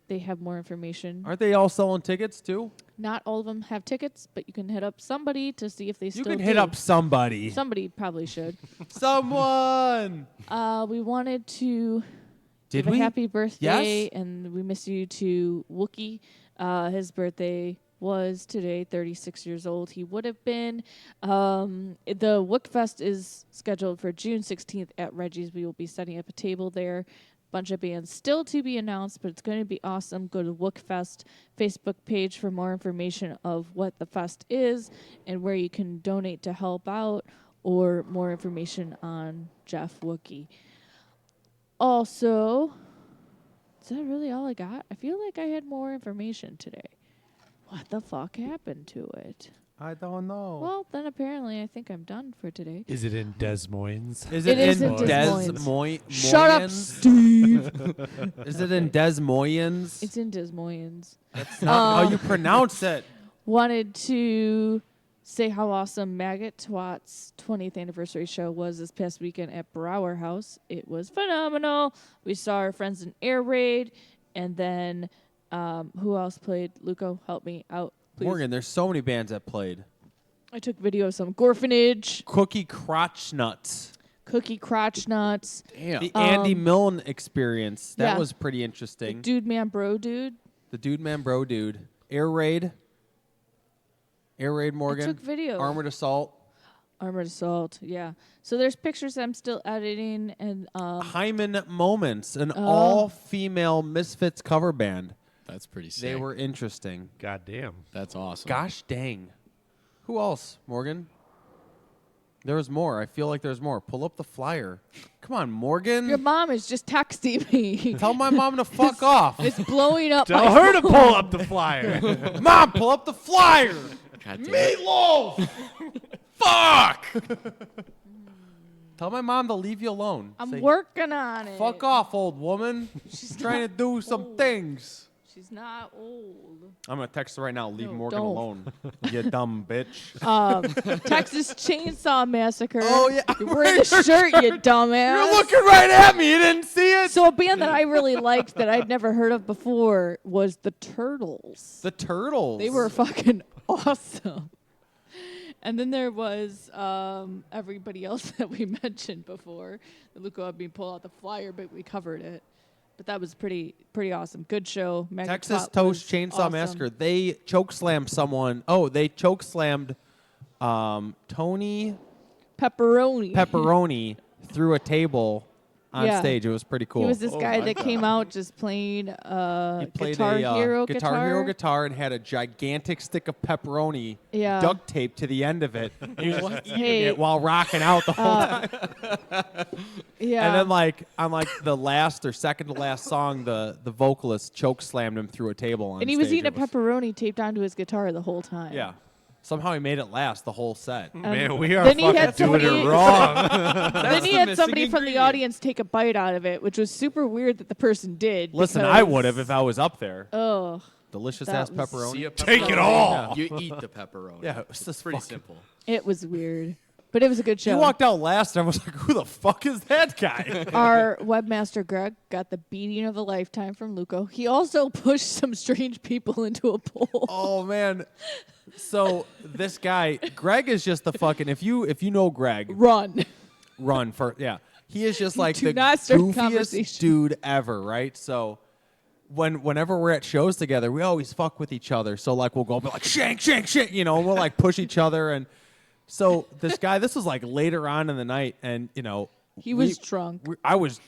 They have more information. Aren't they all selling tickets too? Not all of them have tickets, but you can hit up somebody to see if they still do. You can hit up somebody. Somebody probably should. Someone. We wanted to Did give a we? happy birthday, Yes. and we miss you to Wookie. His birthday was today, 36 years old. He would have been. The Wookfest is scheduled for June 16th at Reggie's. We will be setting up a table there. Bunch of bands still to be announced, but it's going to be awesome. Go to Wookfest Facebook page for more information of what the fest is and where you can donate to help out, or more information on Jeff Wookie. Also, is that really all I got? I feel like I had more information today. What the fuck happened to it? I don't know. Well, then apparently I think I'm done for today. Is it in Des Moines? Is it is in in Des Moines. Shut up, Moines? Steve. Is it in Des Moines? It's in Des Moines. That's not how you pronounce it. Wanted to say how awesome Maggot Twat's 20th anniversary show was this past weekend at Brower House. It was phenomenal. We saw our friends in Air Raid, and then who else played? Luco, help me out, please. Morgan, there's so many bands that played. I took video of some Gorfinage, Cookie Crotch Nuts. Cookie Crotch Nuts. Damn. The Andy Milne experience. That yeah. was pretty interesting. Dude Man Bro Dude. The Dude Man Bro Dude. Air Raid. Air Raid Morgan. I took video. Armored Assault. Armored Assault, yeah. So there's pictures I'm still editing, and Hyman Moments, an all-female Misfits cover band. That's pretty sick. They were interesting. God damn. That's awesome. Gosh dang. Who else, Morgan? There was more. I feel like there's more. Pull up the flyer. Come on, Morgan. your mom is just texting me. Tell my mom to fuck off. It's blowing up Tell my her to phone. pull up the flyer. Mom, pull up the flyer. God damn it. Meatloaf. Fuck. Tell my mom to leave you alone. I'm Say, working on it. fuck off, old woman. She's trying to do some things. She's not old. I'm going to text her right now. Leave No, Morgan don't. alone. You dumb bitch. Texas Chainsaw Massacre. Oh, yeah. You're wearing the shirt, you dumbass. You're looking right at me. You didn't see it. So a band that I really liked that I'd never heard of before was the Turtles. The Turtles. They were fucking awesome. And then there was everybody else that we mentioned before. Luco had me pull out the flyer, but we covered it. But that was pretty awesome. Good show. Maggot Texas Twat Toast was Chainsaw awesome. Massacre. They chokeslammed someone. Oh, they chokeslammed Tony Pepperoni. Pepperoni through a table on Yeah. stage. It was pretty cool. He was this guy that came out just playing He played Guitar a Hero Guitar Hero guitar and had a gigantic stick of pepperoni Yeah. duct taped to the end of it. He was eating Hey. it while rocking out the whole time. Yeah. And then like on like the last or second to last song, the vocalist choke slammed him through a table on And he was stage. eating a pepperoni taped onto his guitar the whole time. Yeah. Somehow he made it last the whole set. Man, we are then he fucking had doing somebody, it wrong. Then he had somebody from the audience take a bite out of it, which was super weird that the person did. Listen, because- I would have if I was up there. Oh. Delicious that ass was- pepperoni. See a Take it pepperoni, all. You eat the pepperoni. Yeah, it's just pretty fucking- simple. It was weird. But it was a good show. He walked out last, and I was like, "Who the fuck is that guy?" Our webmaster Greg got the beating of a lifetime from Luco. He also pushed some strange people into a pool. Oh man. So this guy, Greg, is just the fucking. If you know Greg, run for yeah. He is just like Do the not start a goofiest conversation. dude ever, right? So whenever we're at shows together, we always fuck with each other. So like we'll go be like shank, and we'll like push each other. And so this guy, this was like later on in the night, and He was drunk. I was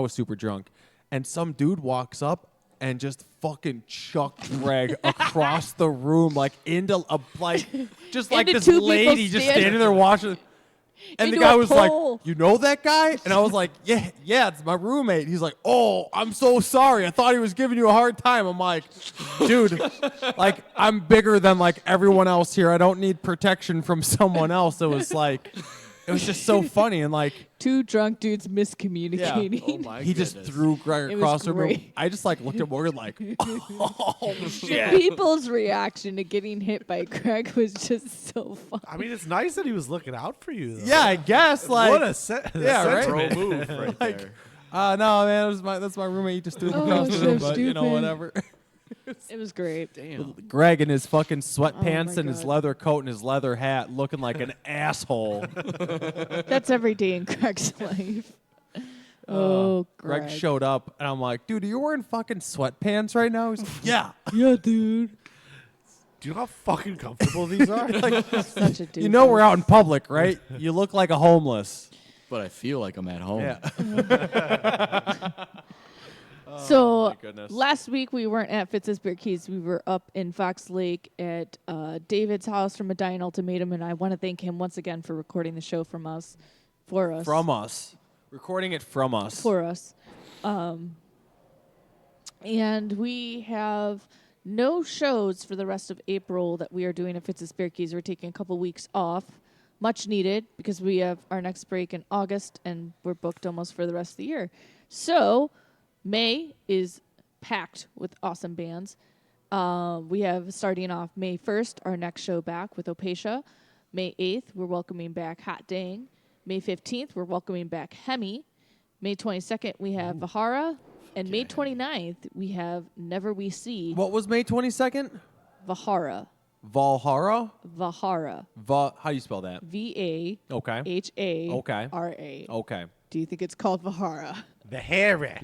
super drunk, and some dude walks up and just fucking chucked Greg across the room, like into a just like Into this two people lady just standing there watching. And the Into guy a was pole. like, "You know that guy?" And I was like, "Yeah, it's my roommate." He's like, "Oh, I'm so sorry. I thought he was giving you a hard time." I'm like, "Dude, like I'm bigger than like everyone else here. I don't need protection from someone else." It was like, it was just so funny and like Two drunk dudes miscommunicating. Oh he just threw Greg It across was the room. great. I just like looked at Morgan like, "Oh The shit." people's reaction to getting hit by Greg was just so funny. I mean, it's nice that he was looking out for you. Though. Yeah, I guess like what a yeah, right. sentiment. Pro move right Like, there. no, man, that's my roommate. He just threw him Oh, across the so room, but stupid. whatever. It was great. Damn. Greg in his fucking sweatpants my and his God. leather coat and his leather hat, looking like an asshole. That's every day in Greg's life. Oh, Greg showed up, and I'm like, "Dude, are you wearing fucking sweatpants right now?" He's like, "Yeah." Yeah, dude. Do you know how fucking comfortable these are? Like, Such a dude. you know we're out in public, right? You look like a homeless. But I feel like I'm at home. Yeah. So my goodness. last week we weren't at Fitz's Beer Keys. We were up in Fox Lake at David's house from A Dying Ultimatum, and I want to thank him once again for recording the show for us. Recording it from us. For us. And we have no shows for the rest of April that we are doing at Fitz's Beer Keys. We're taking a couple weeks off, much needed, because we have our next break in August, and we're booked almost for the rest of the year. So May is packed with awesome bands. We have, starting off May 1st, our next show back with Opatia. May 8th, we're welcoming back Hot Dang. May 15th, we're welcoming back Hemi. May 22nd, we have Vahara. And May 29th, we have Never We See. What was May 22nd? Vahara. Valhara? Vahara. How do you spell that? V-A-H-A-R-A. Okay. Okay. Do you think it's called Vahara? Vahara.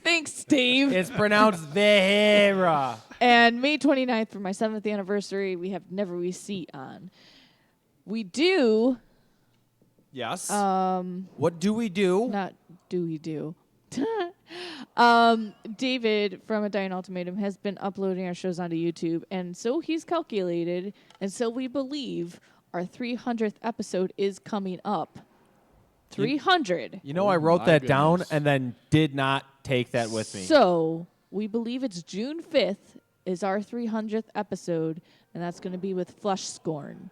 Thanks, Steve. It's pronounced Vahara. And May 29th, for my 7th anniversary, we have Never We See on. We do. Yes. What do we do? Not do we do. David from A Dying Ultimatum has been uploading our shows onto YouTube, and so he's calculated, and so we believe our 300th episode is coming up. 300. You know, I wrote that down and then did not take that with me. So we believe it's June 5th is our 300th episode, and that's going to be with Flush Scorn.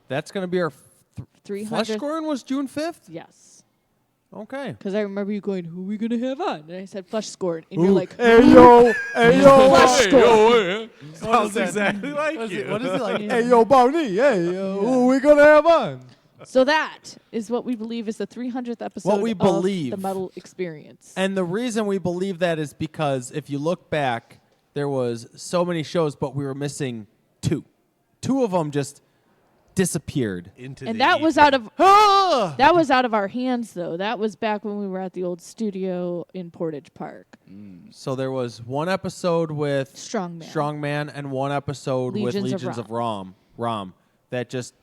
That's going to be our 300th. Flush Scorn was June 5th? Yes. Okay. Because I remember you going, who are we going to have on? And I said Flush Scorn. And you're like, hey yo, Flush Scorn. Sounds exactly like you. What is it like? Hey yo, Barney, hey, who are we going to have on? So that is what we believe is the 300th episode What we of believe. the Metal Experience. And the reason we believe that is because if you look back, there was so many shows, but we were missing two. Two of them just disappeared. And that was out of that was out of our hands, though. That was back when we were at the old studio in Portage Park. So there was one episode with Strongman and one episode with Legions of Legions of Rom that just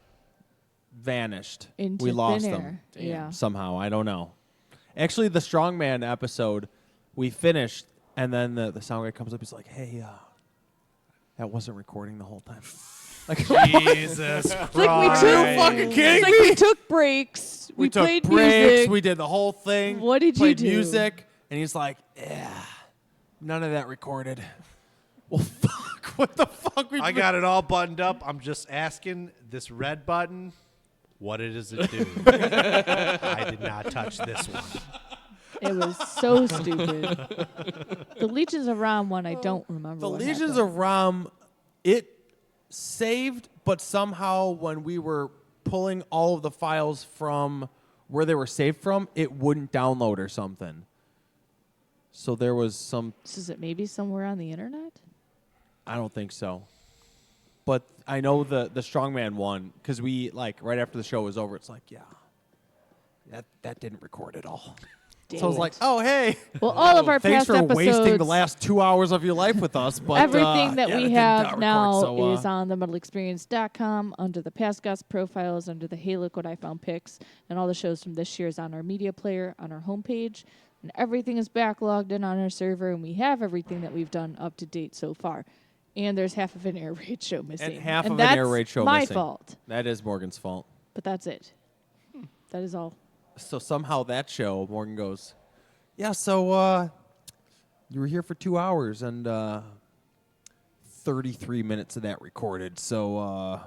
vanished. Into we lost thin them. air. Yeah. Somehow. I don't know. Actually, the Strongman episode, we finished, and then the sound guy comes up. He's like, "Hey, that wasn't recording the whole time." Like, Jesus Christ! fucking kidding It's like me? we took breaks. We took played breaks. music. We did the whole thing. What did you played do? music, and he's like, "Yeah, none of that recorded." Well, fuck. What the fuck? I got it all buttoned up. I'm just asking this red button, what does it do? I did not touch this one. It was so stupid. The Legions of Ram one, I don't remember. The what Legions happened. of Ram, it saved, but somehow when we were pulling all of the files from where they were saved from, it wouldn't download or something. So there was some. Is it maybe somewhere on the internet? I don't think so. But I know the Strongman one, because we, like, right after the show was over, it's like, yeah, that didn't record at all. Dang So I was it. like, oh, hey. Well, all of our Thanks past for wasting the episodes- last 2 hours of your life with us. But Everything that yeah, we didn't have record, now so, is on themetalexperience.com under the past guest profiles, under the Hey Look What I Found picks, and all the shows from this year is on our media player on our homepage, and everything is backlogged in on our server, and we have everything that we've done up to date so far. And there's half of an air raid show missing. And half of that's an air raid show my missing. fault, That is Morgan's fault. but that's it. That is all. So somehow that show, Morgan goes, yeah, so you were here for 2 hours and 33 minutes of that recorded. So I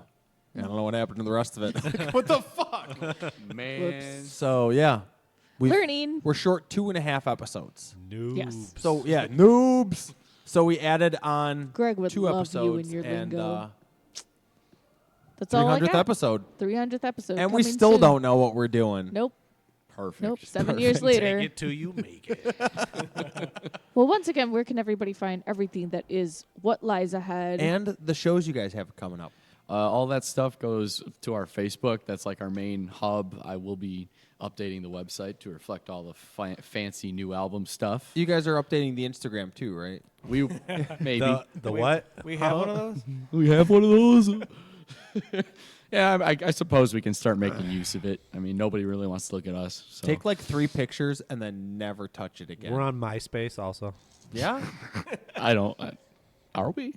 don't know what happened to the rest of it. What the fuck? Man. So, yeah. Learning. We're short 2.5 episodes. Noobs. Yes. So, yeah, noobs. So we added on Greg would 2 love you episodes and your and lingo. That's all I 300th got. episode. 300th episode. And we coming still soon. don't know what we're doing. Nope. Perfect. Nope. 7 years later. Take it till you make it. Well, once again, where can everybody find everything that is What Lies Ahead? And the shows you guys have coming up. All that stuff goes to our Facebook. That's like our main hub. I will be updating the website to reflect all the fancy new album stuff. You guys are updating the Instagram too, right? We maybe The what? We have one of those? We have one of those. Yeah, I suppose we can start making use of it. I mean, nobody really wants to look at us. So. Take like 3 pictures and then never touch it again. We're on MySpace also. Yeah? I don't. Are we?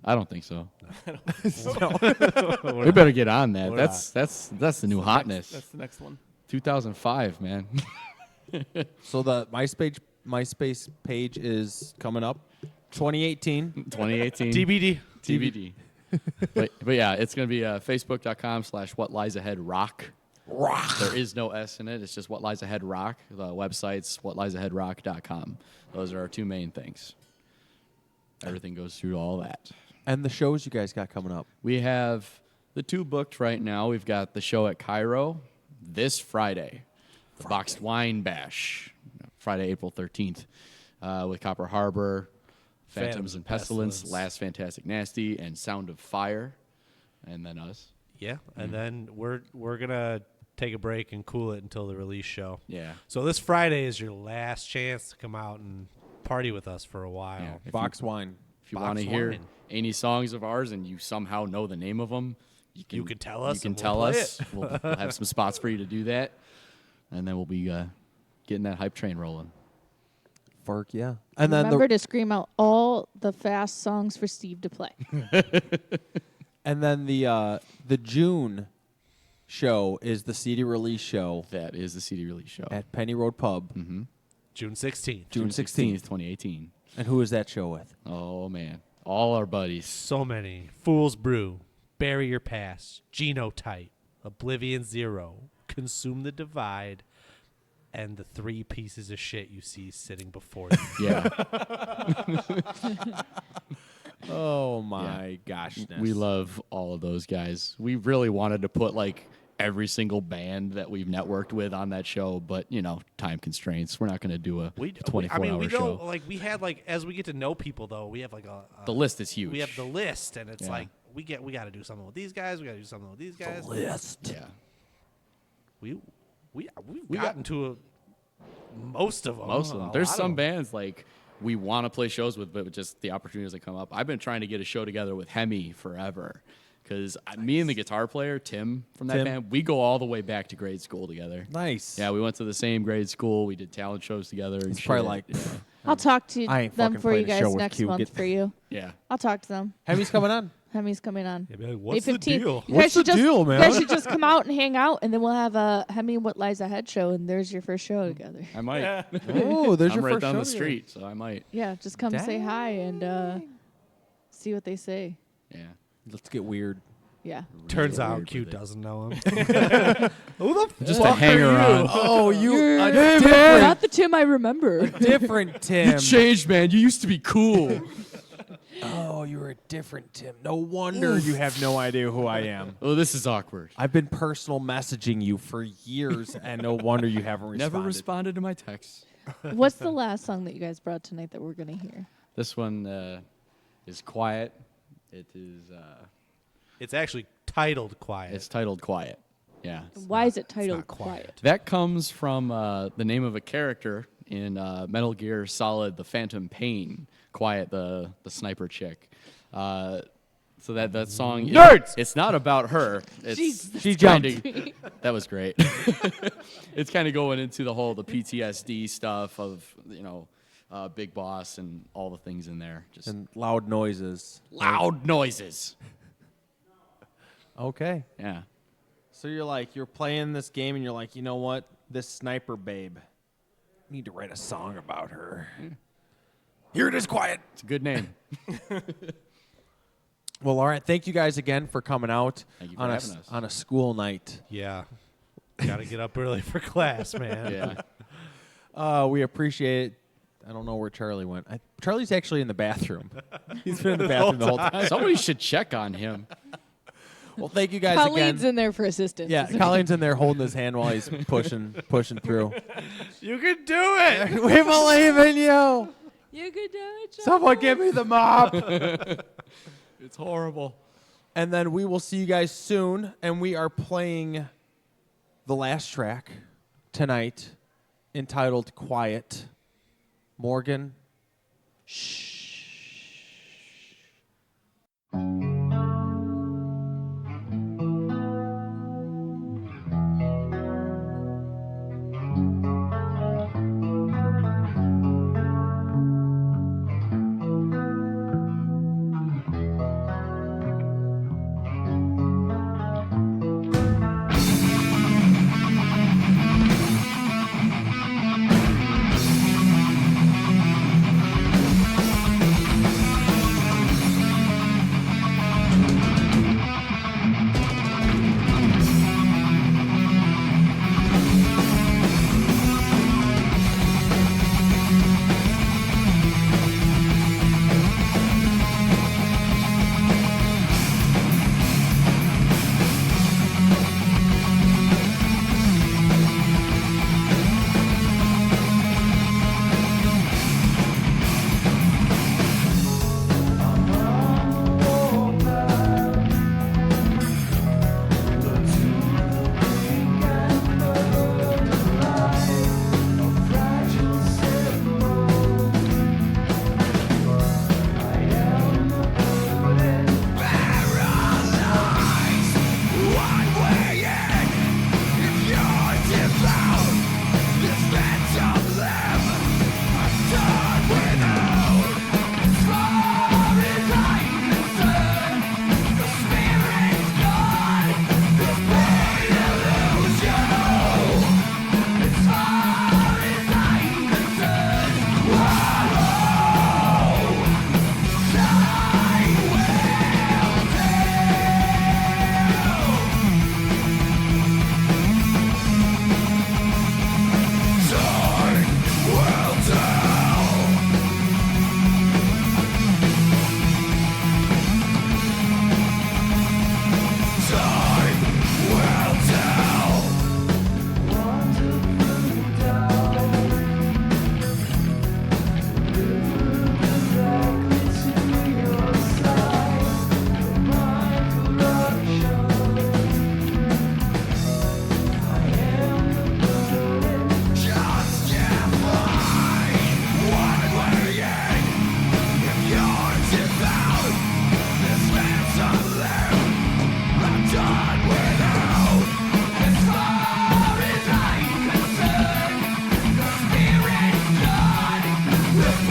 I don't think so. We're We better get on that. We're That's the new hotness. That's the next one. 2005, man. So the MySpace page is coming up. 2018. 2018. TBD. TBD. but yeah, it's going to be facebook.com/whatliesAheadRock. Rock. There is no S in it. It's just What Lies Ahead Rock. The website's whatliesAheadrock.com. Those are our 2 main things. Everything goes through all that. And the shows you guys got coming up. We have the 2 booked right now. We've got the show at Cairo this Friday, the Boxed Wine Bash, Friday, April 13th, with Copper Harbor, Phantoms and Pestilence, Last Fantastic Nasty, and Sound of Fire, and then us. Yeah, and then we're gonna take a break and cool it until the release show. Yeah. So this Friday is your last chance to come out and party with us for a while. Yeah, if Box wine. If you Box want to hear wine. any songs of ours and you somehow know the name of them, You can tell us You can and we'll tell play us. it. We'll have some spots for you to do that, and then we'll be getting that hype train rolling. Fark, yeah. And Remember then to scream out all the fast songs for Steve to play. the June show is the CD release show That is the CD release show. at Penny Road Pub. Mm-hmm. June 16th. June 16th. 2018. And who is that show with? Oh man, all our buddies. So many. Fool's Brew, Bury Your Past, Genotype, Oblivion Zero, Consume the Divide, and the 3 pieces of shit you see sitting before you. Yeah. Oh my goshness. We love all of those guys. We really wanted to put like every single band that we've networked with on that show, but time constraints. We're not going to do a 24-hour show. Like we had like as we get to know people though, we have like The list is huge. We have the list, and it's Yeah. like we got to do something with these guys. We got to do something with these guys. Yeah. We've gotten to most of them. Most of them. A There's lot some of them. bands like we want to play shows with, but just the opportunity doesn't come up. I've been trying to get a show together with Hemi forever, Because me and the guitar player, Tim, from that Tim. band, we go all the way back to grade school together. Nice. Yeah, we went to the same grade school. We did talent shows together. And It's probably shit. like, Yeah. I'll talk to I ain't them fucking for you playing a show guys with next Q. month Get- for you. Yeah. I'll talk to them. Hemi's coming on. Hemi's coming on. Yeah, be like, May what's the 15th. deal? You What's guys should the just, deal, man? You guys should just come out and hang out, and then we'll have a Hemi What Lies Ahead show, and there's your first show together. I might. Oh, there's I'm your right first down show the together. street, so I might. Yeah, just come say hi and see what they say. Yeah. Let's get weird. Yeah. Turns Really out weird Q with it. doesn't know him. Who the Just fuck a hanger are you? on. Oh, You're different, not the Tim I remember. different Tim. You changed, man. You used to be cool. Oh, you were a different Tim. No wonder you have no idea who I am. Oh, this is awkward. I've been personal messaging you for years, and no wonder you haven't responded. Never responded to my texts. What's the last song that you guys brought tonight that we're gonna hear? This one is Quiet. It is. It's actually titled Quiet. It's titled Quiet. Yeah. Why is it titled not Quiet? That comes from the name of a character in Metal Gear Solid: The Phantom Pain. Quiet, the sniper chick. So that song. Nerds! It's not about her. It's, Jesus. She jumped. kinda- that was great. It's kind of going into the PTSD stuff of Big Boss and all the things in there. Just And loud noises. loud noises. Okay. Yeah. So you're playing this game, and you're like, you know what? This sniper babe. I need to write a song about her. Here it is, Quiet. It's a good name. Well, all right. Thank you guys again for coming out Thank you for on having us. on a school night. Yeah. Got to get up early for class, man. Yeah. We appreciate it. I don't know where Charlie went. Charlie's actually in the bathroom. He's been in the bathroom the whole time. Somebody should check on him. Well, thank you guys Colleen's again. in there for assistance. Yeah, Colleen's in there holding his hand while he's pushing through. You can do it. We believe in you. You could do it. Someone give me the mop. It's horrible. And then we will see you guys soon. And we are playing the last track tonight entitled Quiet. Morgan. Shh.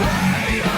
way.